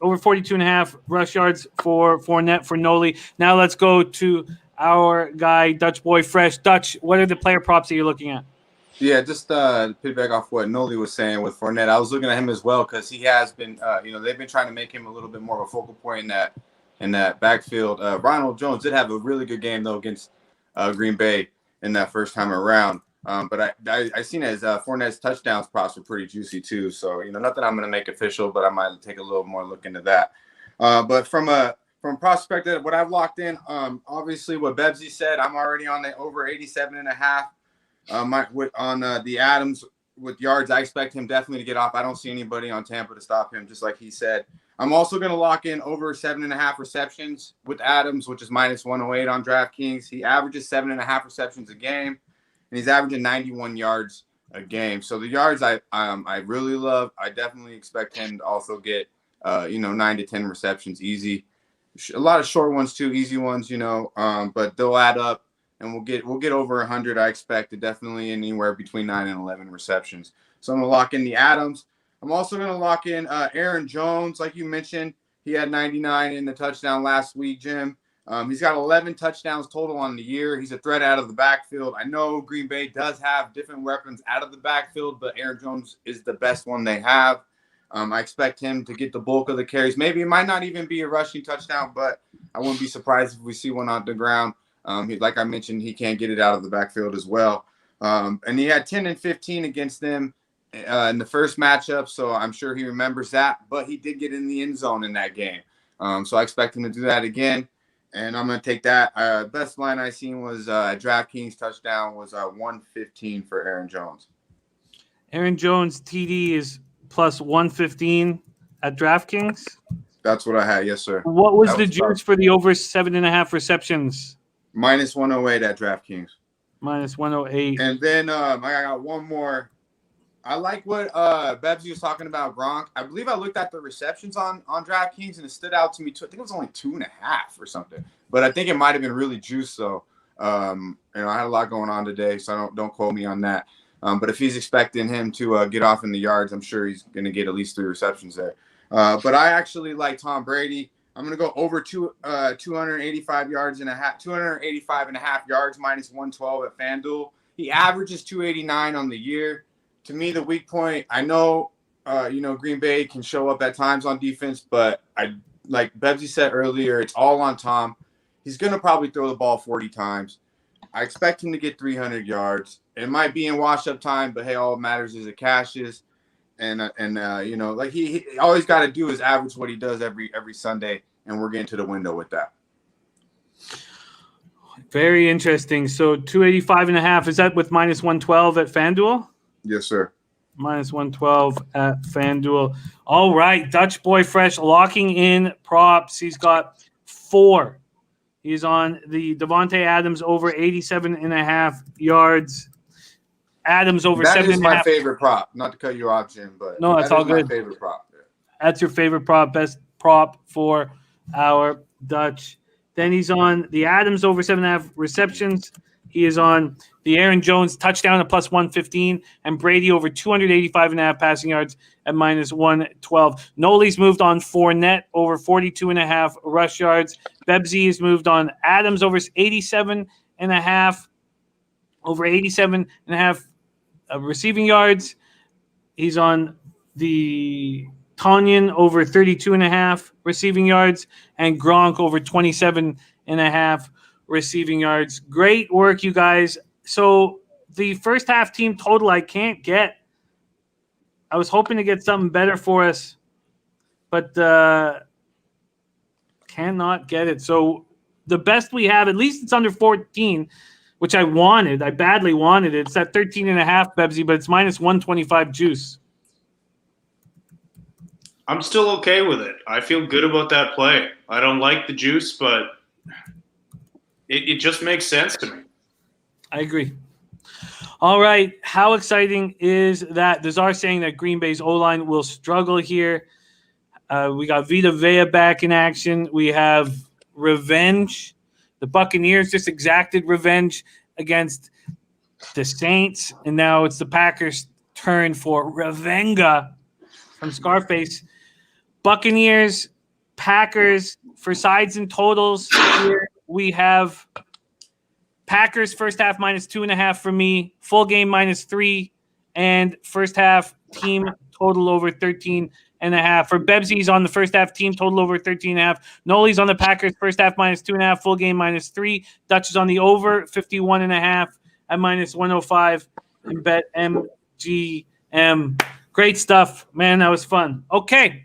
over 42.5 rush yards for Fournette for Nolly. Now let's go to our guy, Dutch Boy Fresh. Dutch, what are the player props that you're looking at? Yeah, just to piggyback off what Nolly was saying with Fournette, I was looking at him as well because he has been, they've been trying to make him a little bit more of a focal point in that backfield. Ronald Jones did have a really good game though against Green Bay in that first time around. But I seen as Fournette's touchdowns props were pretty juicy too. So not that I'm going to make official, but I might take a little more look into that. But from prospective, what I've locked in, obviously what Bebsy said, I'm already on the over 87.5. On the Adams with yards, I expect him definitely to get off. I don't see anybody on Tampa to stop him, just like he said. I'm also going to lock in over 7.5 receptions with Adams, which is minus 108 on DraftKings. He averages 7.5 receptions a game, and he's averaging 91 yards a game. So the yards I really love. I definitely expect him to also get 9 to 10 receptions easy. A lot of short ones too, easy ones, but they'll add up, and we'll get over 100. I expect it, definitely anywhere between 9 and 11 receptions. So I'm gonna lock in the Adams. I'm also gonna lock in Aaron Jones, like you mentioned. He had 99 in the touchdown last week, Jim. He's got 11 touchdowns total on the year. He's a threat out of the backfield. I know Green Bay does have different weapons out of the backfield, but Aaron Jones is the best one they have. I expect him to get the bulk of the carries. Maybe it might not even be a rushing touchdown, but I wouldn't be surprised if we see one on the ground. Like I mentioned, he can't get it out of the backfield as well. And he had 10 and 15 against them in the first matchup, so I'm sure he remembers that. But he did get in the end zone in that game. So I expect him to do that again. And I'm going to take that. Best line I seen was DraftKings touchdown was 115 for Aaron Jones. Aaron Jones TD is plus 115 at DraftKings. That's what I had. Yes, sir. What was the juice for the over 7.5 receptions? Minus 108 at DraftKings. Minus 108. And then I got one more. I like what Bebsy was talking about Gronk. I believe I looked at the receptions on DraftKings, and it stood out to me. I think it was only 2.5 or something. But I think it might have been really juiced. So, I had a lot going on today, so don't quote me on that. But if he's expecting him to get off in the yards, I'm sure he's going to get at least 3 receptions there. But I actually like Tom Brady. I'm going to go over 285 yards and a half, 285 and a half yards minus 112 at FanDuel. He averages 289 on the year. To me, the weak point, I know, Green Bay can show up at times on defense, but like Bebsy said earlier, it's all on Tom. He's going to probably throw the ball 40 times. I expect him to get 300 yards. It might be in wash-up time, but hey, all that matters is it cashes. And like he always got to do is average what he does every Sunday, and we're getting to the window with that. Very interesting. So 285 and a half, is that with minus 112 at FanDuel? Yes, sir. Minus 112 at FanDuel. All right, Dutch Boy Fresh locking in props. He's got 4. He's on the Devontae Adams over 87 and a half yards. Adams over 7.5. That is my favorite prop. Not to cut you off, Jim, but no, that's all good. My favorite prop. Yeah. That's your favorite prop, best prop for our Dutch. Then he's on the Adams over 7.5 receptions. He is on the Aaron Jones touchdown at plus 115 and Brady over 285 and a half passing yards at minus 112. Nolly's moved on Fournette over 42 and a half rush yards. Bebsy has moved on Adams over 87 and a half, over 87 and a half receiving yards. He's on the Tonyan over 32 and a half receiving yards and Gronk over 27 and a half receiving yards. Great work, you guys. So the first half team total I can't get. I was hoping to get something better for us, but cannot get it. So the best we have, at least it's under 14, which I wanted. I badly wanted it. It's at 13 and a half, Bebsy, but it's minus 125 juice. I'm still okay with it. I feel good about that play. I don't like the juice, but it just makes sense to me. I agree. All right. How exciting is that? There's our saying that Green Bay's O-line will struggle here. We got Vita Vea back in action. We have revenge. The Buccaneers just exacted revenge against the Saints, and now it's the Packers' turn for Revenga from Scarface. Buccaneers, Packers, for sides and totals here, we have Packers first half minus 2.5 for me, full game minus 3, and first half team total over 13.5. For Bebsy's on the first half team total over 13.5. Nolly's on the Packers first half minus 2.5, full game minus 3. Dutch is on the over 51.5 at minus 105. And bet MGM. Great stuff, man. That was fun. Okay.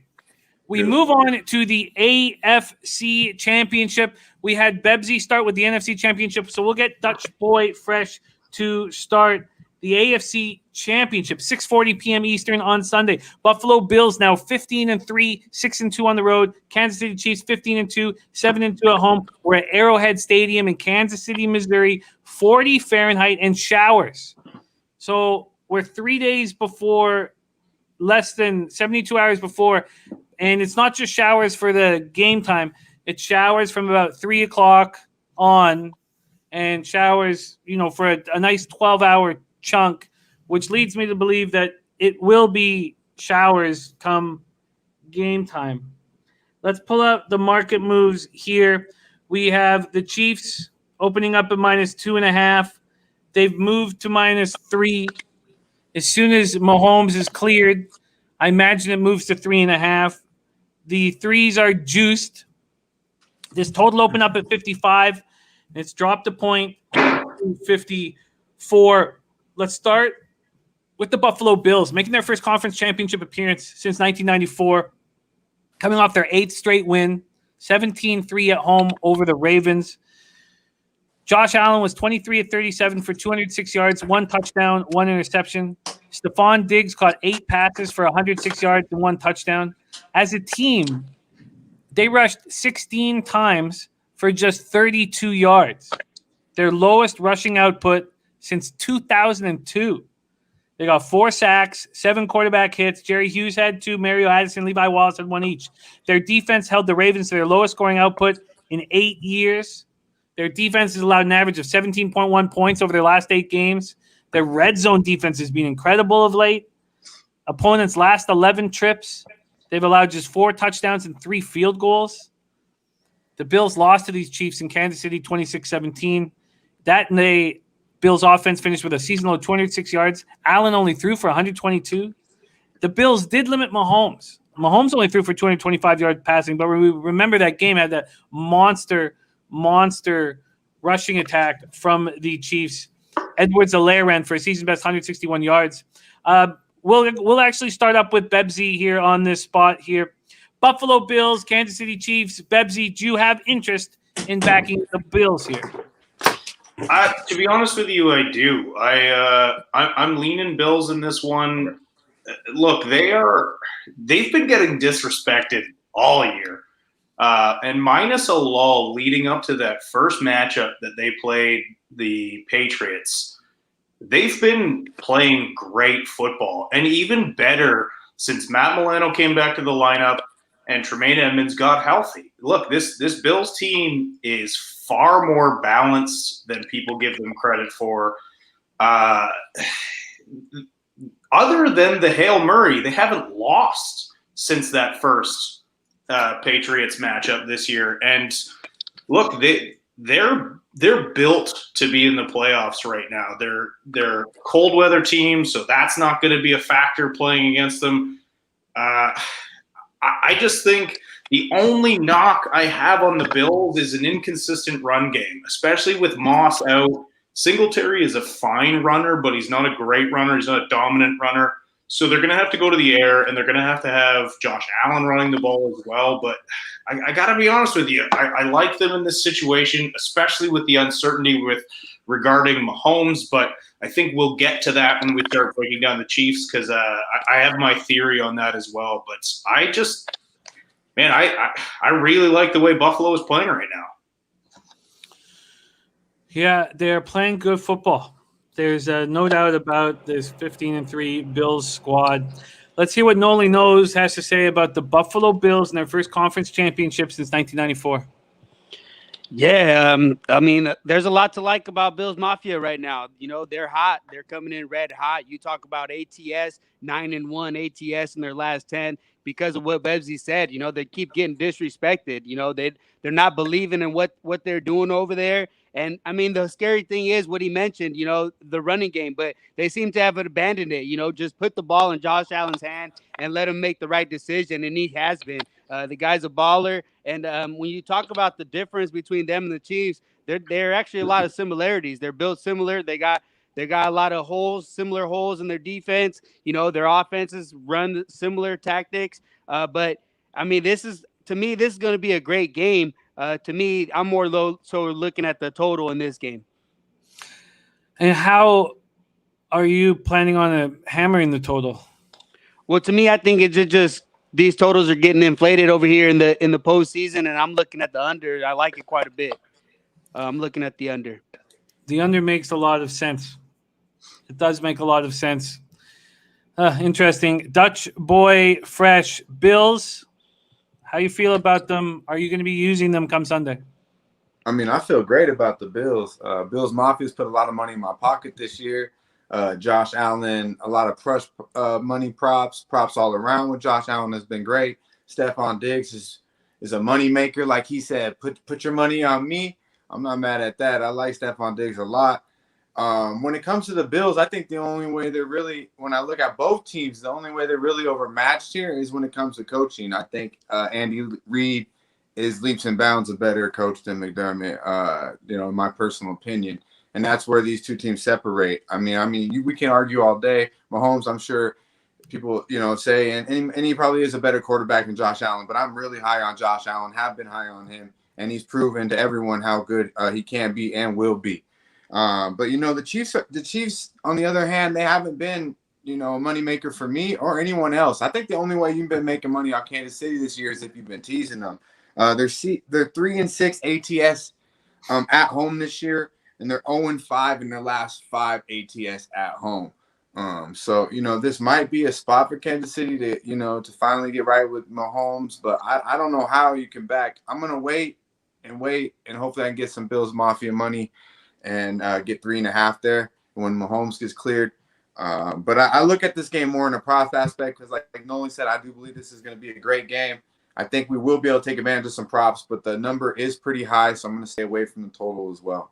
We move on to the AFC Championship. We had Bebsy start with the NFC Championship, so we'll get Dutch Boy Fresh to start the AFC Championship, 6:40 p.m. Eastern on Sunday. Buffalo Bills now 15-3, 6-2 on the road. Kansas City Chiefs 15-2, 7-2 at home. We're at Arrowhead Stadium in Kansas City, Missouri. 40 Fahrenheit and showers. So we're 3 days before, less than 72 hours before, and it's not just showers for the game time. It's showers from about 3 o'clock on, and showers, for a nice 12-hour chunk, which leads me to believe that it will be showers come game time. Let's pull up the market moves here. We have the Chiefs opening up at -2.5. They've moved to -3. As soon as Mahomes is cleared, I imagine it moves to 3.5. The threes are juiced. This total opened up at 55, and it's dropped a point to 54. Let's start with the Buffalo Bills, making their first conference championship appearance since 1994, coming off their 8th straight win, 17-3 at home over the Ravens. Josh Allen was 23 of 37 for 206 yards, 1 touchdown, 1 interception. Stephon Diggs caught 8 passes for 106 yards and 1 touchdown. As a team, they rushed 16 times for just 32 yards, their lowest rushing output since 2002. They got 4 sacks, 7 quarterback hits. Jerry Hughes had 2, Mario Addison, Levi Wallace had 1 each. Their defense held the Ravens to their lowest scoring output in 8 years. Their defense has allowed an average of 17.1 points over their last 8 games. Their red zone defense has been incredible of late. Opponents' last 11 trips, they've allowed just 4 touchdowns and 3 field goals. The Bills lost to these Chiefs in Kansas City 26-17. That and the Bills offense finished with a season low of 206 yards. Allen only threw for 122. The Bills did limit Mahomes. Mahomes only threw for 225 yards passing, but we remember that game had that monster rushing attack from the Chiefs. Edwards-Helaire ran for a season best 161 yards. We'll actually start up with Bebsy here on this spot here. Buffalo Bills, Kansas City Chiefs. Bebsy, do you have interest in backing the Bills here? To be honest with you, I do. I'm leaning Bills in this one. Look, they've been getting disrespected all year. And minus a lull leading up to that first matchup that they played the Patriots, they've been playing great football, and even better since Matt Milano came back to the lineup and Tremaine Edmonds got healthy. Look, this Bills team is far more balanced than people give them credit for. Other than the Hail Murray, they haven't lost since that first Patriots matchup this year. And look, they're built to be in the playoffs right now. They're a cold weather team, so that's not going to be a factor playing against them. I just think the only knock I have on the Bills is an inconsistent run game, especially with Moss out. Singletary is a fine runner, but he's not a great runner. He's not a dominant runner. So they're going to have to go to the air, and they're going to have Josh Allen running the ball as well. But I got to be honest with you. I like them in this situation, especially with the uncertainty regarding Mahomes. But I think we'll get to that when we start breaking down the Chiefs, because I have my theory on that as well. But I really like the way Buffalo is playing right now. Yeah, they're playing good football. There's no doubt about this 15-3 Bills squad. Let's hear what Nolly Knows has to say about the Buffalo Bills in their first conference championship since 1994. Yeah, I mean, there's a lot to like about Bills Mafia right now. You know, they're hot. They're coming in red hot. You talk about ATS, 9-1 ATS in their last 10 because of what Bebsy said. You know, they keep getting disrespected. You know, they're not believing in what they're doing over there. And, I mean, the scary thing is what he mentioned, you know, the running game. But they seem to have abandoned it, you know, just put the ball in Josh Allen's hand and let him make the right decision. And he has been. The guy's a baller. And when you talk about the difference between them and the Chiefs, there are actually a lot of similarities. They're built similar. They got a lot of similar holes in their defense. You know, their offenses run similar tactics. But, I mean, this is going to be a great game. To me, I'm more so looking at the total in this game. And how are you planning on hammering the total? Well, to me, I think it's just these totals are getting inflated over here in the postseason, and I'm looking at the under. I like it quite a bit. I'm looking at the under. The under makes a lot of sense. It does make a lot of sense. Interesting. Dutch Boy Fresh. Bills, how you feel about them? Are you going to be using them come Sunday? I mean, I feel great about the Bills. Bills Mafia's put a lot of money in my pocket this year. Josh Allen, a lot of money props all around with Josh Allen has been great. Stephon Diggs is a money maker, like he said. Put your money on me. I'm not mad at that. I like Stephon Diggs a lot. When it comes to the Bills, I think the only way they're really, when I look at both teams, the only way they're really overmatched here is when it comes to coaching. I think Andy Reid is leaps and bounds a better coach than McDermott, in my personal opinion. And that's where these two teams separate. I mean, we can argue all day. Mahomes, I'm sure people, say, and he probably is a better quarterback than Josh Allen, but I'm really high on Josh Allen, have been high on him, and he's proven to everyone how good he can be and will be. But the Chiefs, on the other hand, they haven't been, a moneymaker for me or anyone else. I think the only way you've been making money on Kansas City this year is if you've been teasing them. They're 3-6 ATS at home this year, and they're 0-5 in their last 5 ATS at home. So this might be a spot for Kansas City to finally get right with Mahomes, but I don't know how you can back. I'm gonna wait, and hopefully I can get some Bills Mafia money and get 3.5 there when Mahomes gets cleared. But I look at this game more in a prop aspect because, like Nolly said, I do believe this is going to be a great game. I think we will be able to take advantage of some props, but the number is pretty high, so I'm going to stay away from the total as well.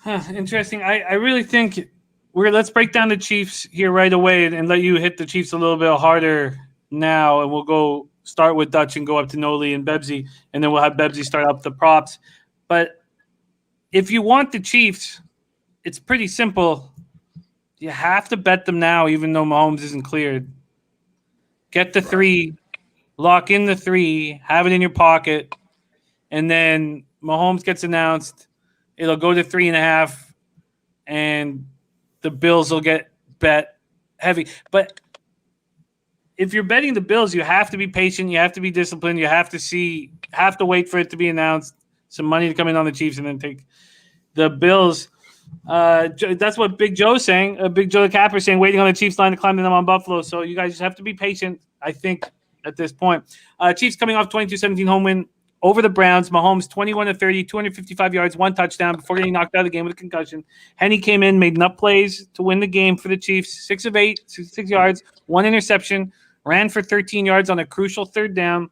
Interesting. I really think let's break down the Chiefs here right away and let you hit the Chiefs a little bit harder now, and we'll go start with Dutch and go up to Nolly and Bebsy, and then we'll have Bebsy start up the props. But if you want the Chiefs, it's pretty simple. You have to bet them now, even though Mahomes isn't cleared. Get the 3, lock in the 3, have it in your pocket, and then Mahomes gets announced. It'll go to 3.5, and the Bills will get bet heavy. But if you're betting the Bills, you have to be patient. You have to be disciplined. You have to wait for it to be announced. Some money to come in on the Chiefs and then take the Bills. That's what Big Joe's saying. Big Joe the Capper saying, waiting on the Chiefs line to climb to them on Buffalo. So you guys just have to be patient, I think, at this point. Chiefs coming off 22-17 home win over the Browns. Mahomes 21-30, 255 yards, 1 touchdown before getting knocked out of the game with a concussion. Henny came in, made enough plays to win the game for the Chiefs. 6 of 8, 66 yards, 1 interception, ran for 13 yards on a crucial 3rd down.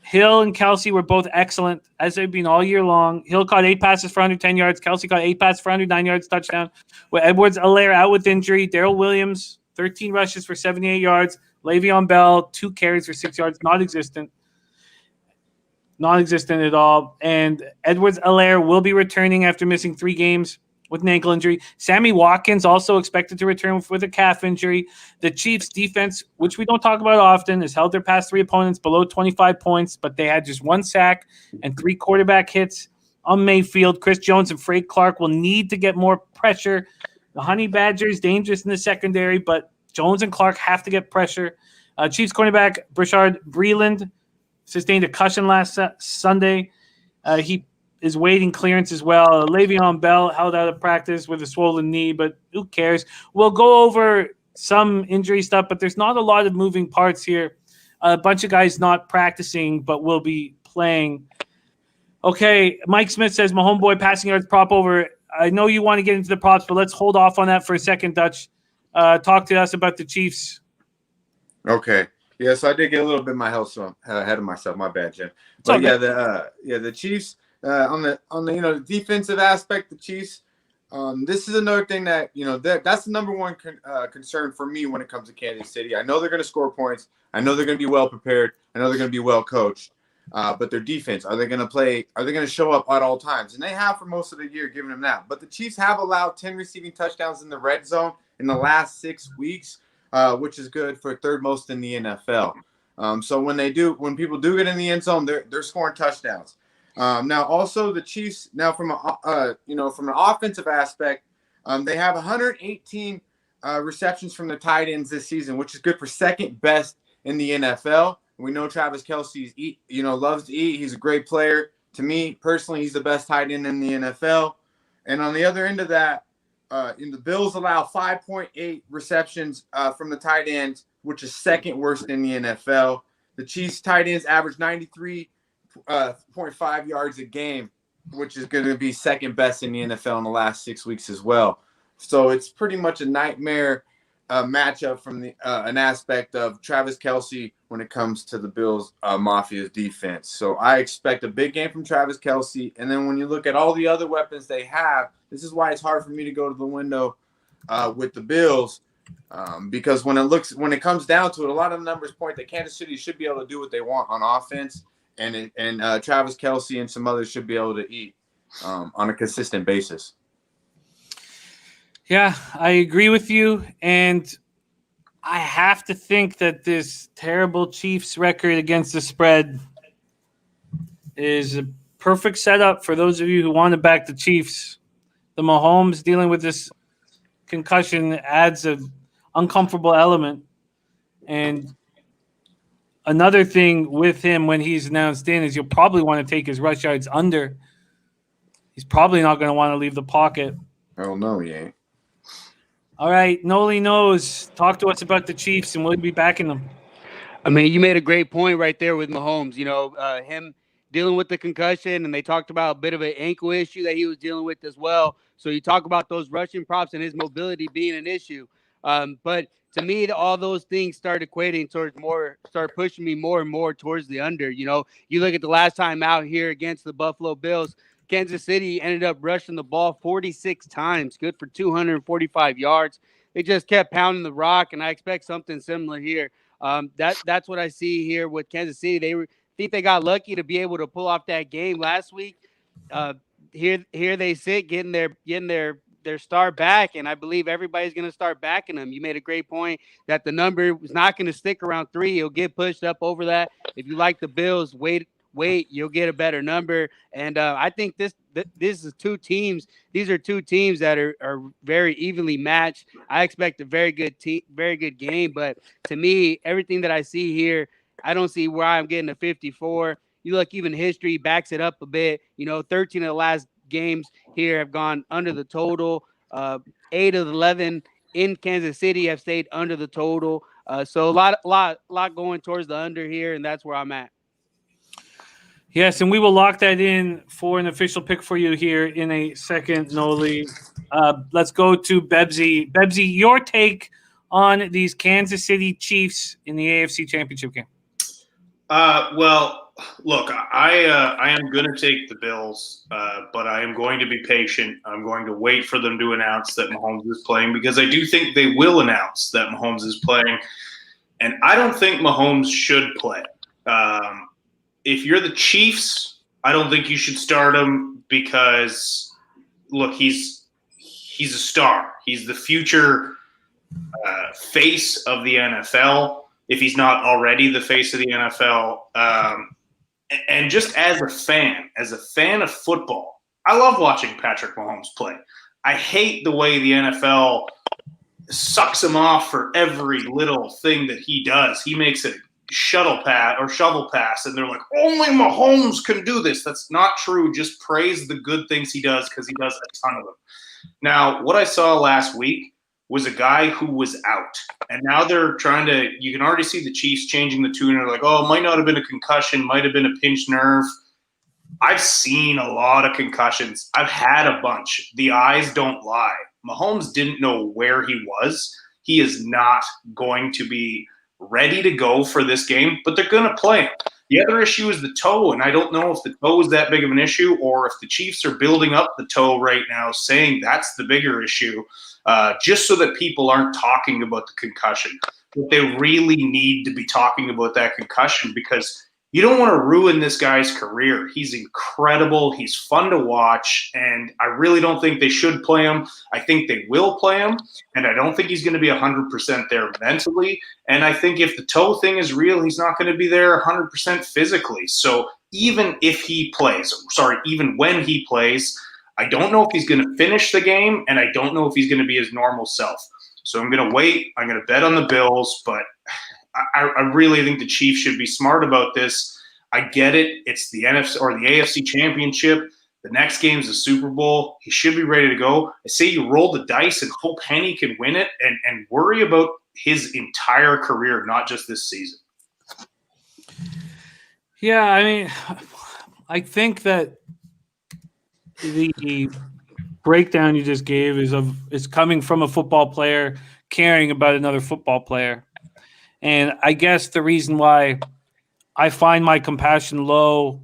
Hill and Kelsey were both excellent, as they've been all year long. Hill caught 8 passes for 110 yards. Kelsey caught 8 passes for 109 yards, touchdown. With Edwards-Helaire out with injury. Darrell Williams, 13 rushes for 78 yards. Le'Veon Bell, 2 carries for 6 yards, non-existent at all. And Edwards-Helaire will be returning after missing 3 games with an ankle injury. Sammy Watkins also expected to return with a calf injury. The Chiefs' defense, which we don't talk about often, has held their past 3 opponents below 25 points, but they had just 1 sack and 3 quarterback hits on Mayfield. Chris Jones and Frank Clark will need to get more pressure. The Honey Badgers dangerous in the secondary, but Jones and Clark have to get pressure. Chiefs cornerback Brashard Breeland sustained a concussion last Sunday. He is waiting clearance as well. Le'Veon Bell held out of practice with a swollen knee, but who cares? We'll go over some injury stuff, but there's not a lot of moving parts here. A bunch of guys not practicing, but will be playing. Okay, Mike Smith says, my homeboy passing yards prop over. I know you want to get into the props, but let's hold off on that for a second, Dutch. Talk to us about the Chiefs. Okay. Yeah, so I did get a little bit of my health ahead of myself. My bad, Jim. But the Chiefs on the defensive aspect, the Chiefs. This is another thing that that's the number one concern for me when it comes to Kansas City. I know they're going to score points. I know they're going to be well prepared. I know they're going to be well coached. But their defense, are they going to play? Are they going to show up at all times? And they have for most of the year, giving them that. But the Chiefs have allowed 10 receiving touchdowns in the red zone in the last 6 weeks, which is good for 3rd most in the NFL. So when people do get in the end zone, they're scoring touchdowns. Now also the Chiefs. Now from an offensive aspect, They have 118 receptions from the tight ends this season, which is good for second best in the NFL. We know Travis Kelce's loves to eat. He's a great player. To me personally, he's the best tight end in the NFL. And on the other end of that, the Bills allow 5.8 receptions from the tight ends, which is second worst in the NFL. The Chiefs tight ends average 93.5 yards a game, which is going to be second best in the NFL in the last 6 weeks as well. So it's pretty much a nightmare matchup from an aspect of Travis Kelce when it comes to the Bills Mafia's defense. So I expect a big game from Travis Kelce. And then when you look at all the other weapons they have, this is why it's hard for me to go to the window with the Bills. Because when it comes down to it, a lot of the numbers point that Kansas City should be able to do what they want on offense, and Travis Kelce and some others should be able to eat on a consistent basis. Yeah, I agree with you, and I have to think that this terrible Chiefs record against the spread is a perfect setup for those of you who want to back the Chiefs. The Mahomes dealing with this concussion adds an uncomfortable element. And another thing with him when he's announced in is you'll probably want to take his rush yards under. He's probably not going to want to leave the pocket. Oh, no, he ain't. All right, Nolly Knows. Talk to us about the Chiefs, and we'll be backing them. I mean, you made a great point right there with Mahomes. Him dealing with the concussion, and they talked about a bit of an ankle issue that he was dealing with as well. So you talk about those rushing props and his mobility being an issue. But to me, all those things start equating start pushing me more and more towards the under. You look at the last time out here against the Buffalo Bills, Kansas City ended up rushing the ball 46 times, good for 245 yards. They just kept pounding the rock, and I expect something similar here. That's what I see here with Kansas City. They think they got lucky to be able to pull off that game last week. Here they sit getting their star back, and I believe everybody's going to start backing them. You made a great point that the number is not going to stick around 3. It'll get pushed up over that. If you like the Bills, wait, you'll get a better number. And I think this is two teams. These are two teams that are very evenly matched. I expect a very good game. But to me, everything that I see here, I don't see why I'm getting a 54. You look, even history backs it up a bit. 13 of the last games here have gone under the total. 8 of the 11 in Kansas City have stayed under the total. So a lot going towards the under here, and that's where I'm at. Yes, and we will lock that in for an official pick for you here in a second, Noli. Let's go to Bebsy. Bebsy, your take on these Kansas City Chiefs in the AFC Championship game? Well, look, I am going to take the Bills, but I am going to be patient. I'm going to wait for them to announce that Mahomes is playing, because I do think they will announce that Mahomes is playing, and I don't think Mahomes should play. If you're the Chiefs, I don't think you should start him because, look, he's a star. He's the future face of the NFL, if he's not already the face of the NFL. And just as a fan of football, I love watching Patrick Mahomes play. I hate the way the NFL sucks him off for every little thing that he does. He makes a shovel pass, and they're like, only Mahomes can do this. That's not true. Just praise the good things he does, because he does a ton of them. Now, what I saw last week was a guy who was out, and now they're trying to – you can already see the Chiefs changing the tune. They're like, oh, it might not have been a concussion, might have been a pinched nerve. I've seen a lot of concussions. I've had a bunch. The eyes don't lie. Mahomes didn't know where he was. He is not going to be ready to go for this game, but they're going to play him. The other issue is the toe, and I don't know if the toe is that big of an issue, or if the Chiefs are building up the toe right now, saying that's the bigger issue, just so that people aren't talking about the concussion. But they really need to be talking about that concussion, because you don't want to ruin this guy's career. He's incredible. He's fun to watch, and I really don't think they should play him. I think they will play him, and I don't think he's going to be 100% there mentally. And I think if the toe thing is real, he's not going to be there 100% physically. So even when he plays, I don't know if he's going to finish the game, and I don't know if he's going to be his normal self. So I'm going to wait. I'm going to bet on the Bills, but I really think the Chiefs should be smart about this. I get it. It's the NFC or the AFC Championship. The next game is the Super Bowl. He should be ready to go. I say you roll the dice and hope Henny can win it and worry about his entire career, not just this season. Yeah, I mean, I think that the breakdown you just gave is coming from a football player caring about another football player. And I guess the reason why I find my compassion low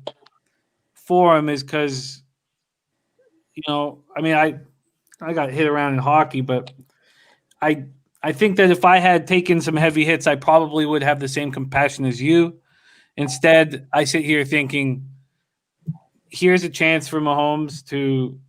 for him is because, I mean, I got hit around in hockey, but I think that if I had taken some heavy hits, I probably would have the same compassion as you. Instead, I sit here thinking, here's a chance for Mahomes to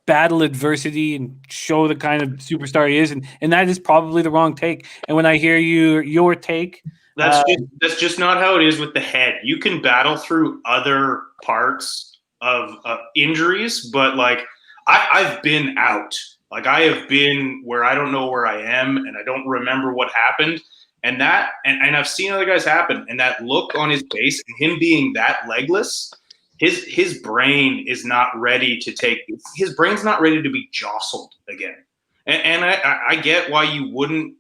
battle adversity and show the kind of superstar he is, and that is probably the wrong take. And when I hear your take, that's just not how it is with the head. You can battle through other parts of injuries, but like I've been out. Like I have been where I don't know where I am and I don't remember what happened. And I've seen other guys happen, and that look on his face and him being that legless, his brain is not ready to take. His brain's not ready to be jostled again. And I get why you wouldn't.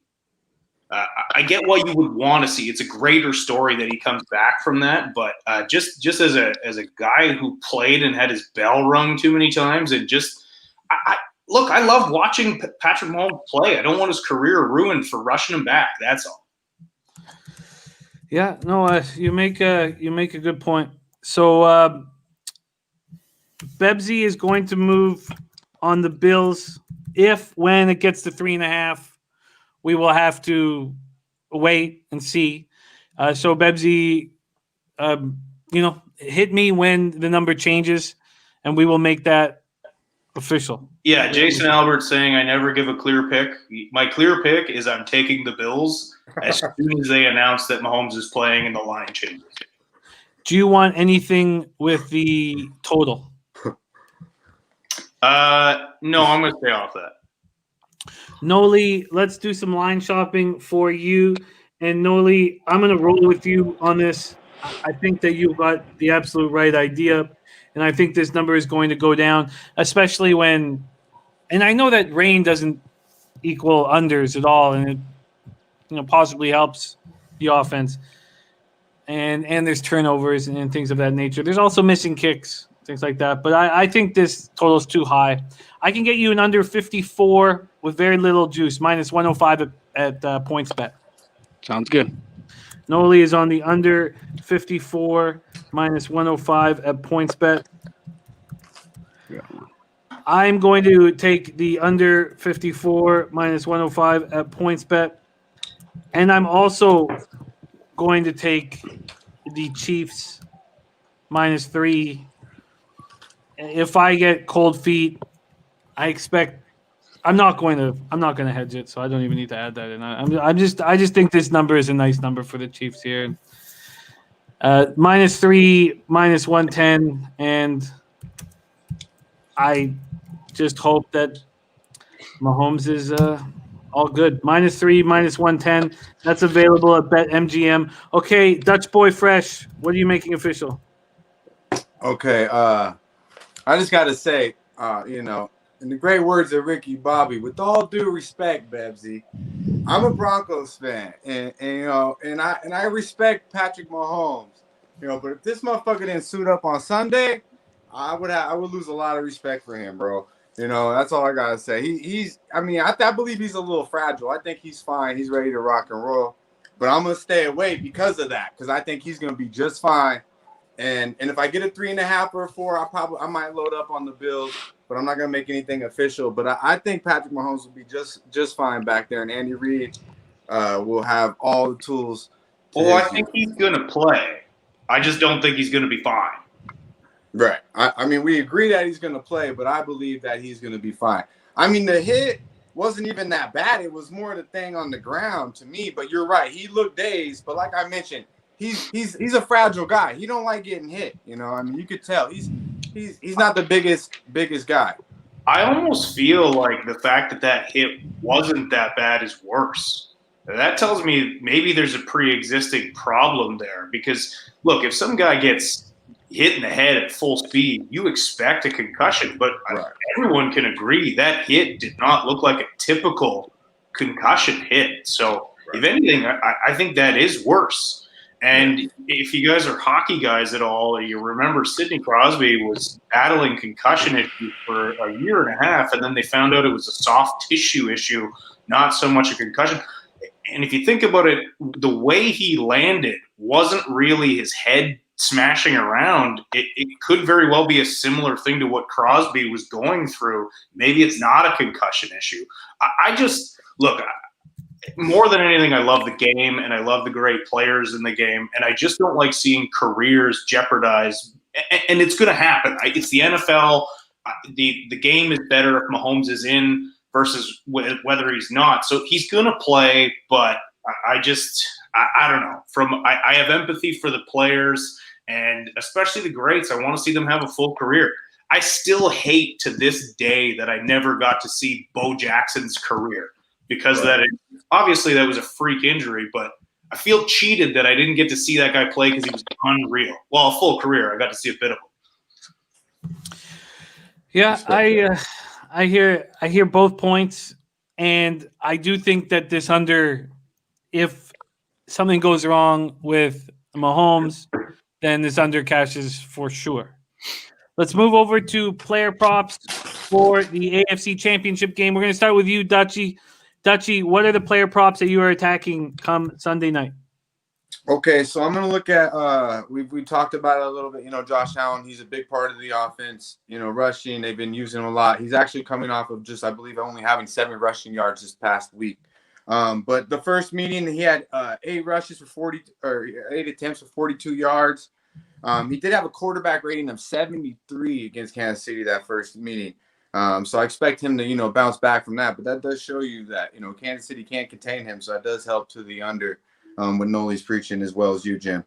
I get why you would want to see. It's a greater story that he comes back from that. But just as a guy who played and had his bell rung too many times, and just look, I love watching Patrick Mahomes play. I don't want his career ruined for rushing him back. That's all. Yeah, no, you make a good point. So Bebsy is going to move on the Bills. When it gets to 3.5, we will have to wait and see. So Bebsy, hit me when the number changes, and we will make that official. Yeah, Jason Albert saying I never give a clear pick. My clear pick is I'm taking the Bills as soon as they announce that Mahomes is playing in the line changes. Do you want anything with the total? No, I'm going to stay off that. Nolly, let's do some line shopping for you. And Nolly, I'm going to roll with you on this. I think that you've got the absolute right idea. And I think this number is going to go down, especially when – and I know that rain doesn't equal unders at all, and it possibly helps the offense. And there's turnovers and things of that nature. There's also missing kicks, things like that. But I think this total is too high. I can get you an under 54 with very little juice, minus 105 at PointsBet. Sounds good. Nolly is on the under 54, minus 105 at PointsBet. Yeah. I'm going to take the under 54, minus 105 at PointsBet. And I'm also going to take the Chiefs minus 3. If I get cold feet, I expect I'm not going to hedge it, so I don't even need to add that in. I just think this number is a nice number for the Chiefs here. Minus 3, minus 110, and I just hope that Mahomes is all good. Minus 3, minus 110. That's available at BetMGM. Okay, Dutch Boy Fresh, what are you making official? Okay, I just got to say, in the great words of Ricky Bobby, with all due respect, Bebsy, I'm a Broncos fan, and I respect Patrick Mahomes, but if this motherfucker didn't suit up on Sunday, I would lose a lot of respect for him, bro. That's all I gotta say. I believe he's a little fragile. I think he's fine. He's ready to rock and roll, but I'm gonna stay away because of that, because I think he's gonna be just fine. And if I get a 3.5 or a 4, I might load up on the Bills, but I'm not gonna make anything official. But I think Patrick Mahomes will be just fine back there, and Andy Reid will have all the tools. I think he's gonna play. I just don't think he's gonna be fine. Right. I mean, we agree that he's gonna play, but I believe that he's gonna be fine. I mean, the hit wasn't even that bad. It was more the thing on the ground to me. But you're right. He looked dazed. But like I mentioned, he's a fragile guy. He don't like getting hit. You could tell. he's not the biggest guy. I almost feel like the fact that hit wasn't that bad is worse. That tells me maybe there's a pre-existing problem there. Because look, if some guy gets hit in the head at full speed, you expect a concussion. But everyone can agree that hit did not look like a typical concussion hit. So if anything, I think that is worse. And if you guys are hockey guys at all, you remember Sidney Crosby was battling concussion issues for a year and a half, and then they found out it was a soft tissue issue, not so much a concussion. And if you think about it, the way he landed wasn't really his head smashing around. It could very well be a similar thing to what Crosby was going through. Maybe it's not a concussion issue. I just – look – more than anything, I love the game and I love the great players in the game, and I just don't like seeing careers jeopardized. And it's going to happen. It's the NFL. The game is better if Mahomes is in versus whether he's not. So he's going to play, but I don't know. I have empathy for the players and especially the greats. I want to see them have a full career. I still hate to this day that I never got to see Bo Jackson's career. Because obviously that was a freak injury, but I feel cheated that I didn't get to see that guy play because he was unreal. Well, a full career, I got to see a bit of him. Yeah, I hear both points, and I do think that this under, if something goes wrong with Mahomes, then this under cashes for sure. Let's move over to player props for the AFC Championship game. We're going to start with you, Dutchie. Dutchie, what are the player props that you are attacking come Sunday night? Okay, so I'm going to look at we talked about it a little bit. Josh Allen, he's a big part of the offense. Rushing, they've been using him a lot. He's actually coming off of just, I believe, only having 7 rushing yards this past week. But the first meeting, he had 8 rushes for 8 attempts for 42 yards. He did have a quarterback rating of 73 against Kansas City that first meeting. So I expect him to, bounce back from that. But that does show you that, Kansas City can't contain him. So that does help to the under when Nolly's preaching as well as you, Jim.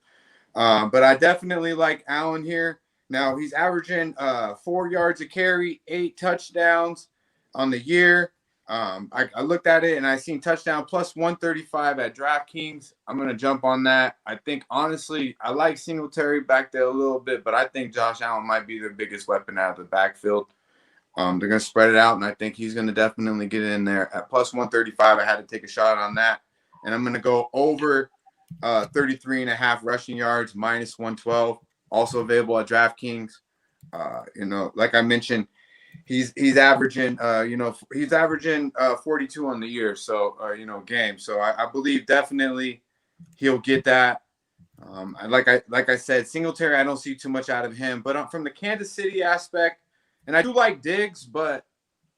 But I definitely like Allen here. Now, he's averaging 4 yards a carry, 8 touchdowns on the year. I looked at it, and I seen touchdown plus 135 at DraftKings. I'm going to jump on that. I think, honestly, I like Singletary back there a little bit, but I think Josh Allen might be their biggest weapon out of the backfield. They're going to spread it out, and I think he's going to definitely get in there. At plus 135, I had to take a shot on that. And I'm going to go over 33.5 rushing yards, minus 112, also available at DraftKings. Like I mentioned, he's averaging, 42 on the year, so, game. So I believe definitely he'll get that. Like I said, Singletary, I don't see too much out of him. But from the Kansas City aspect, and I do like Diggs, but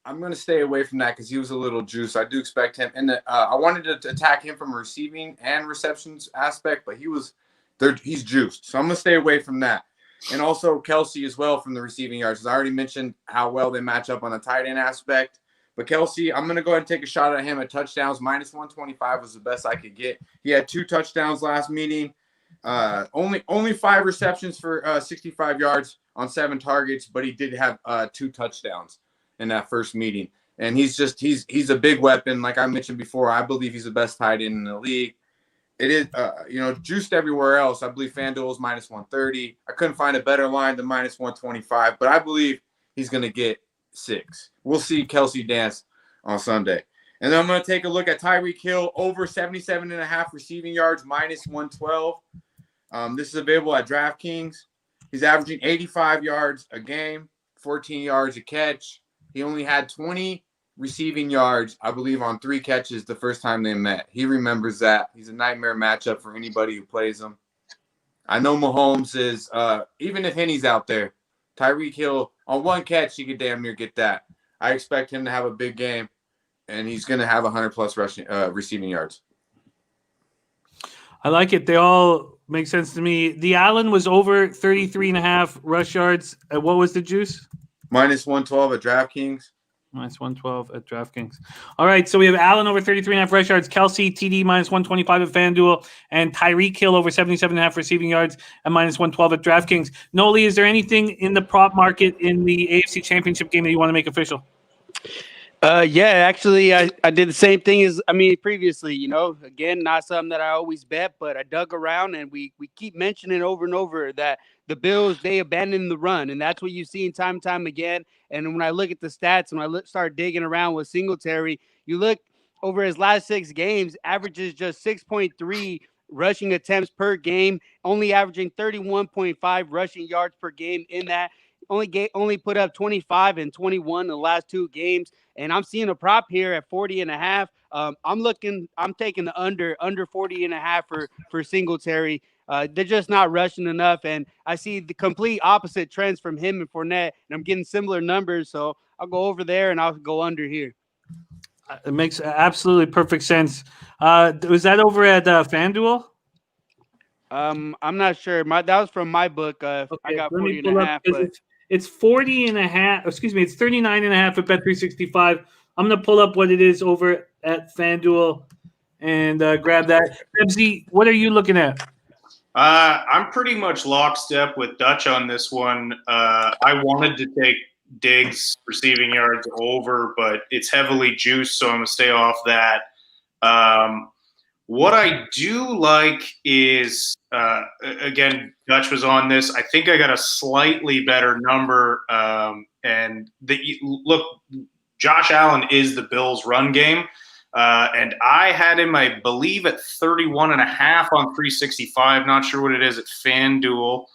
I'm going to stay away from that because he was a little juiced. I do expect him. And I wanted to attack him from a receiving and receptions aspect, but he's juiced. So I'm going to stay away from that. And also Kelsey as well from the receiving yards. I already mentioned how well they match up on the tight end aspect. But Kelsey, I'm going to go ahead and take a shot at him at touchdowns. Minus 125 was the best I could get. He had 2 touchdowns last meeting. Only 5 receptions for 65 yards on 7 targets, but he did have 2 touchdowns in that first meeting. And he's a big weapon. Like I mentioned before, I believe he's the best tight end in the league. It is, juiced everywhere else. I believe FanDuel is minus 130. I couldn't find a better line than minus 125, but I believe he's going to get 6. We'll see Kelsey dance on Sunday. And then I'm going to take a look at Tyreek Hill, over 77.5 receiving yards, minus 112. This is available at DraftKings. He's averaging 85 yards a game, 14 yards a catch. He only had 20 receiving yards, I believe, on 3 catches the first time they met. He remembers that. He's a nightmare matchup for anybody who plays him. I know Mahomes is, even if Henny's out there, Tyreek Hill, on 1 catch, he could damn near get that. I expect him to have a big game, and he's going to have 100-plus receiving yards. I like it. They all make sense to me. The Allen was over 33.5 rush yards. What was the juice? Minus 112 at DraftKings. Minus 112 at DraftKings. All right, so we have Allen over 33.5 rush yards, Kelsey TD minus 125 at FanDuel, and Tyreek Hill over 77.5 receiving yards and minus 112 at DraftKings. Nolly, is there anything in the prop market in the AFC Championship game that you want to make official? Yeah, actually, I did the same thing as previously. Again, not something that I always bet, but I dug around and we keep mentioning over and over that the Bills, they abandoned the run, and that's what you see time and time again. And when I look at the stats and I start digging around with Singletary, you look over his last 6 games, averages just 6.3 rushing attempts per game, only averaging 31.5 rushing yards per game in that. Only put up 25 and 21 in the last 2 games. And I'm seeing a prop here at 40.5. I'm taking the under 40.5 for Singletary. They're just not rushing enough. And I see the complete opposite trends from him and Fournette. And I'm getting similar numbers. So I'll go over there and I'll go under here. It makes absolutely perfect sense. Was that over at FanDuel? I'm not sure. That was from my book. I got 40.5. But it's 40.5. Excuse me. It's 39.5 at Bet365. I'm going to pull up what it is over at FanDuel and grab that. Ebsy, what are you looking at? I'm pretty much lockstep with Dutch on this one. I wanted to take Diggs receiving yards over, but it's heavily juiced, so I'm going to stay off that. What I do like is, again, Dutch was on this. I think I got a slightly better number. Look, Josh Allen is the Bills' run game. And I had him, I believe, at 31.5 on 365. Not sure what it is at FanDuel.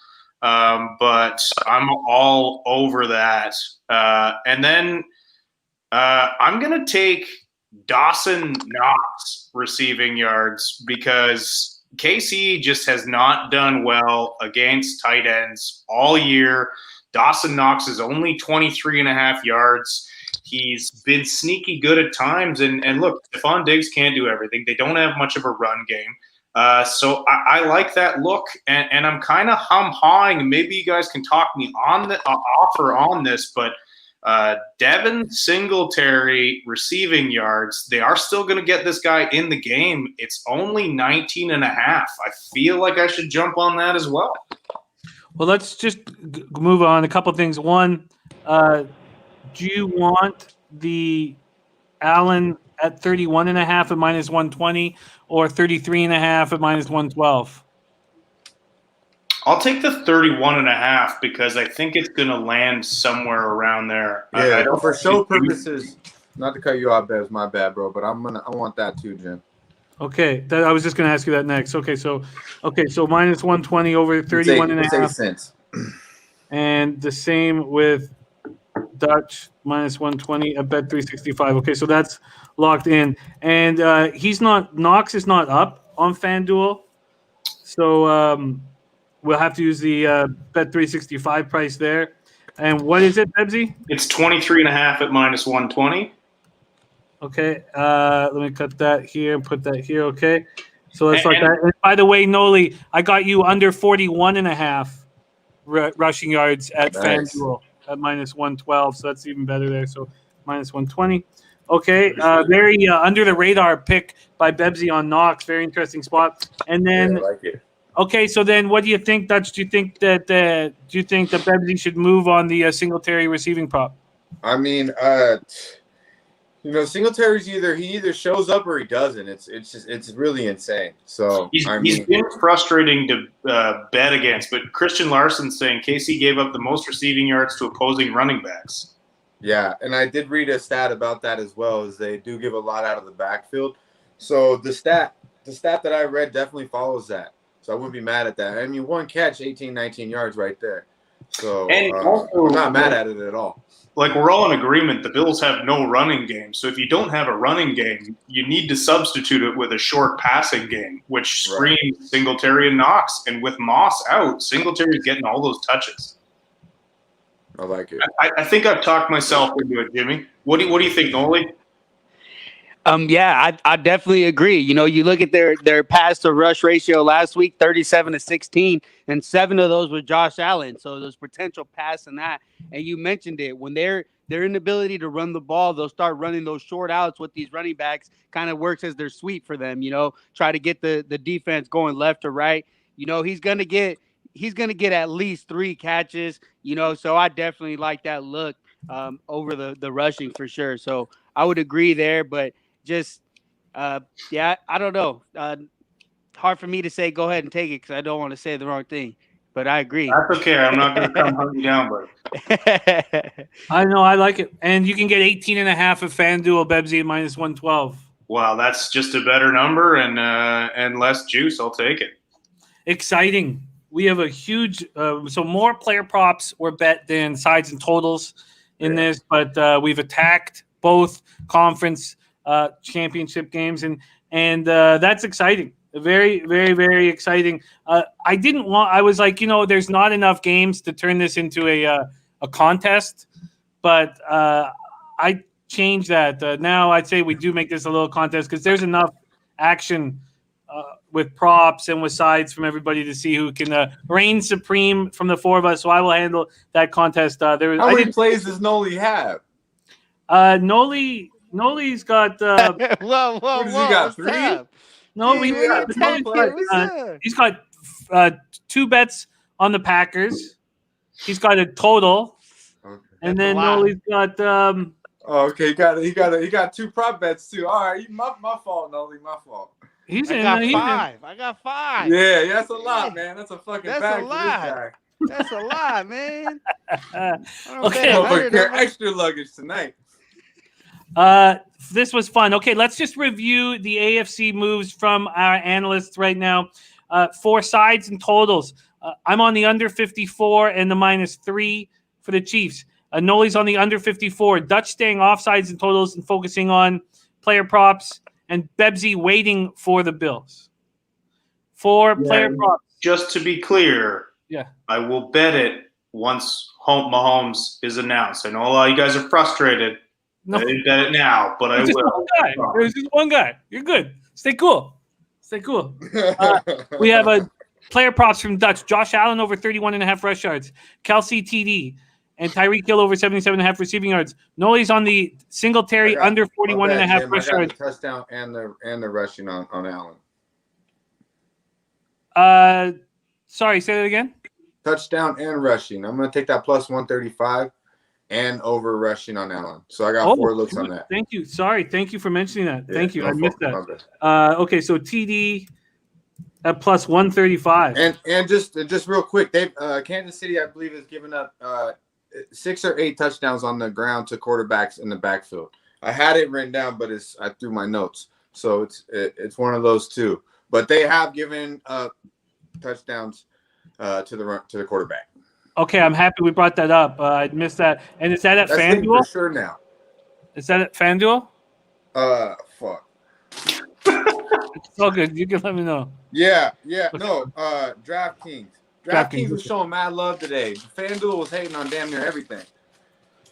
But I'm all over that. And then I'm going to take Dawson Knox receiving yards because KC just has not done well against tight ends all year. Dawson Knox is only 23.5 yards. He's been sneaky good at times. And look, Stephon Diggs can't do everything. They don't have much of a run game. So I like that look, and I'm kind of hum-hawing. Maybe you guys can talk me on the offer on this, but Devin Singletary receiving yards, they are still going to get this guy in the game. It's only 19.5. I feel like I should jump on that as well. Well, let's just move on. A couple things. One, do you want the Allen at 31.5 at minus 120 or 33.5 at minus 112? I'll take the 31.5 because I think it's going to land somewhere around there. Yeah, for show purposes, not to cut you off, Bevs, my bad, bro, but I want that too, Jim. Okay, I was just going to ask you that next. Okay, so minus 120 over 31.5 cents. And the same with Dutch minus 120 at Bet365. Okay, so that's locked in. And Knox is not up on FanDuel. So we'll have to use the Bet365 price there. And what is it, Bebsy? It's 23.5 at minus 120. Okay, let me cut that here and put that here. Okay, so let's look that. And by the way, Nolly, I got you under 41.5 rushing yards at FanDuel at minus 112. So that's even better there. So minus 120. Okay, very under the radar pick by Bebsy on Knox. Very interesting spot. And then, I like it. Okay, so then what do you think, Dutch? Do you think that Bebsy should move on the Singletary receiving prop? I mean, Singletary's he either shows up or he doesn't. It's really insane. So he's been frustrating to bet against, but Christian Larson's saying KC gave up the most receiving yards to opposing running backs. Yeah, and I did read a stat about that as well, is they do give a lot out of the backfield. So the stat that I read definitely follows that. So I wouldn't be mad at that. I mean, one catch, 18, 19 yards right there. So I'm not mad at it at all. Like, we're all in agreement, the Bills have no running game. So if you don't have a running game, you need to substitute it with a short passing game, which screams Singletary and Knox. And with Moss out, Singletary's getting all those touches. I like it. I think I've talked myself into it, Jimmy. What do you think, Nolly? Yeah, I definitely agree. You look at their pass to rush ratio last week, 37-16, and 7 of those were Josh Allen. So there's potential pass in that. And you mentioned it, when they're their inability to run the ball, they'll start running those short outs with these running backs. Kind of works as their sweep for them, try to get the defense going left to right. He's gonna get at least 3 catches, so I definitely like that look over the rushing for sure. So I would agree there, but just yeah, I don't know. Hard for me to say go ahead and take it because I don't want to say the wrong thing, but I agree. That's okay. I'm not going to come hunt you down, but I know, I like it. And you can get 18.5 at FanDuel, Bebsy, minus 112. wow, that's just a better number and less juice. I'll take it. Exciting. We have a huge so more player props were bet than sides and totals in this, but we've attacked both conference championship games, and that's exciting. Very, very, very exciting. I was like, there's not enough games to turn this into a contest, but I changed that. Now I'd say we do make this a little contest because there's enough action with props and with sides from everybody to see who can reign supreme from the 4 of us. So I will handle that contest. How many plays does Nolly have? Nolly's got. Whoa! What does he got? 3? No, he's got 2 bets on the Packers. He's got a total, and then Nolly's got. Okay, he got 2 prop bets too. All right, my fault, Nolly, my fault. I got 5. Yeah, that's a lot, man. That's a fucking That's bag a for this lot. guy. That's a lot, man. Okay. Extra luggage tonight. This was fun. Okay, let's just review the AFC moves from our analysts right now. 4 sides and totals. I'm on the under 54 and the -3 for the Chiefs. Nolly's on the under 54. Dutch staying offsides and totals and focusing on player props. And Bebsy waiting for the Bills. Player props. Just to be clear, I will bet it once Mahomes is announced. I know a lot of you guys are frustrated. No. I didn't bet it now, but I will. There's just one guy. You're good. Stay cool. We have a player props from Dutch. Josh Allen over 31.5 rush yards. Kelsey TD. And Tyreek Hill over 77.5 receiving yards. Nolly's on the Singletary under 41.5 rush yards. Touchdown and the rushing on Allen. Sorry, say that again. Touchdown and rushing. I'm going to take that plus 135 and over rushing on Allen. So I got 4 looks on that. Thank you. Sorry. Thank you for mentioning that. Yeah, Thank you. I missed that. Okay, so TD at plus 135. And just real quick, they've Kansas City, I believe, has given up 6 or 8 touchdowns on the ground to quarterbacks in the backfield. I had it written down, but I threw my notes, so it's one of those 2. But they have given touchdowns to the quarterback. Okay, I'm happy we brought that up. I missed that. And is that at FanDuel? For sure now. Is that at FanDuel? Fuck. It's all good. You can let me know. Yeah. No, DraftKings. DraftKings was showing mad love today. FanDuel was hating on damn near everything.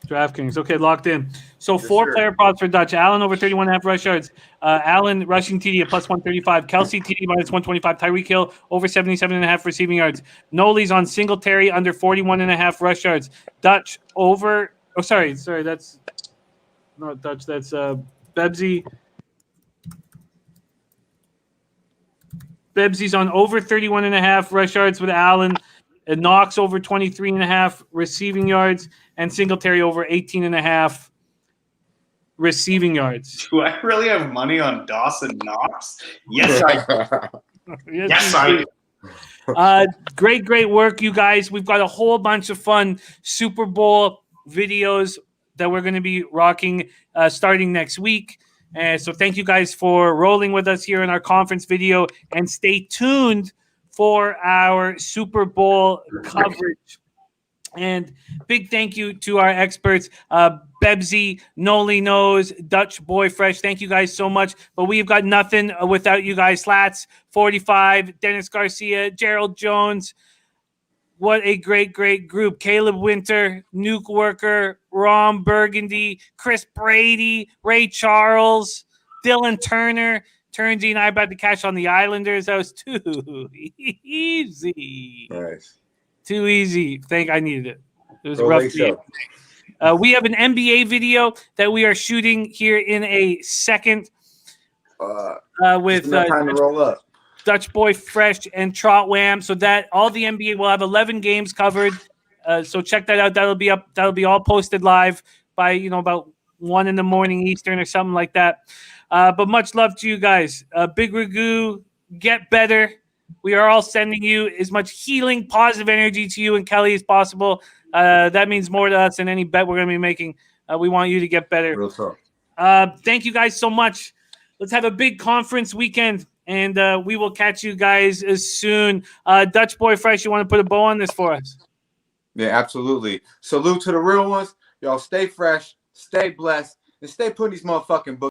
DraftKings. Okay, locked in. So 4 player props for Dutch. Allen over 31.5 rush yards. Allen rushing TD at plus 135. Kelsey TD minus 125. Tyreek Hill over 77.5 receiving yards. Nolly's on Singletary under 41.5 rush yards. Dutch over. Oh, sorry. That's not Dutch. That's Bebsy. Bebsy's on over 31.5 rush yards with Allen. And Knox over 23.5 receiving yards, and Singletary over 18.5 receiving yards. Do I really have money on Dawson Knox? Yes, I do. Yes, I do. Great work, you guys. We've got a whole bunch of fun Super Bowl videos that we're going to be rocking starting next week. So thank you guys for rolling with us here in our conference video, and stay tuned for our Super Bowl coverage. And big thank you to our experts, Bebsy, Nolly Knows, Dutch Boy Fresh. Thank you guys so much. But we've got nothing without you guys. Slats 45, Dennis Garcia, Gerald Jones. What a great group. Caleb Winter, Nuke Worker, Ron Burgundy, Chris Brady, Ray Charles, Dylan Turner. Turnsy and I about to cash on the Islanders. That was too easy. Nice. Too easy. I needed it. It was a rough game. We have an NBA video that we are shooting here in a second with time to roll up. Dutch Boy Fresh and Trot Wham. So that all the NBA will have 11 games covered. So check that out. That'll be up. That'll be all posted live by about 1 a.m. Eastern or something like that. But much love to you guys. Big Ragu, get better. We are all sending you as much healing, positive energy to you and Kelly as possible. That means more to us than any bet we're going to be making. We want you to get better. Real talk. Thank you guys so much. Let's have a big conference weekend, and we will catch you guys as soon. Dutch Boy Fresh, you want to put a bow on this for us? Yeah, absolutely. Salute to the real ones. Y'all stay fresh, stay blessed, and stay putting these motherfucking books.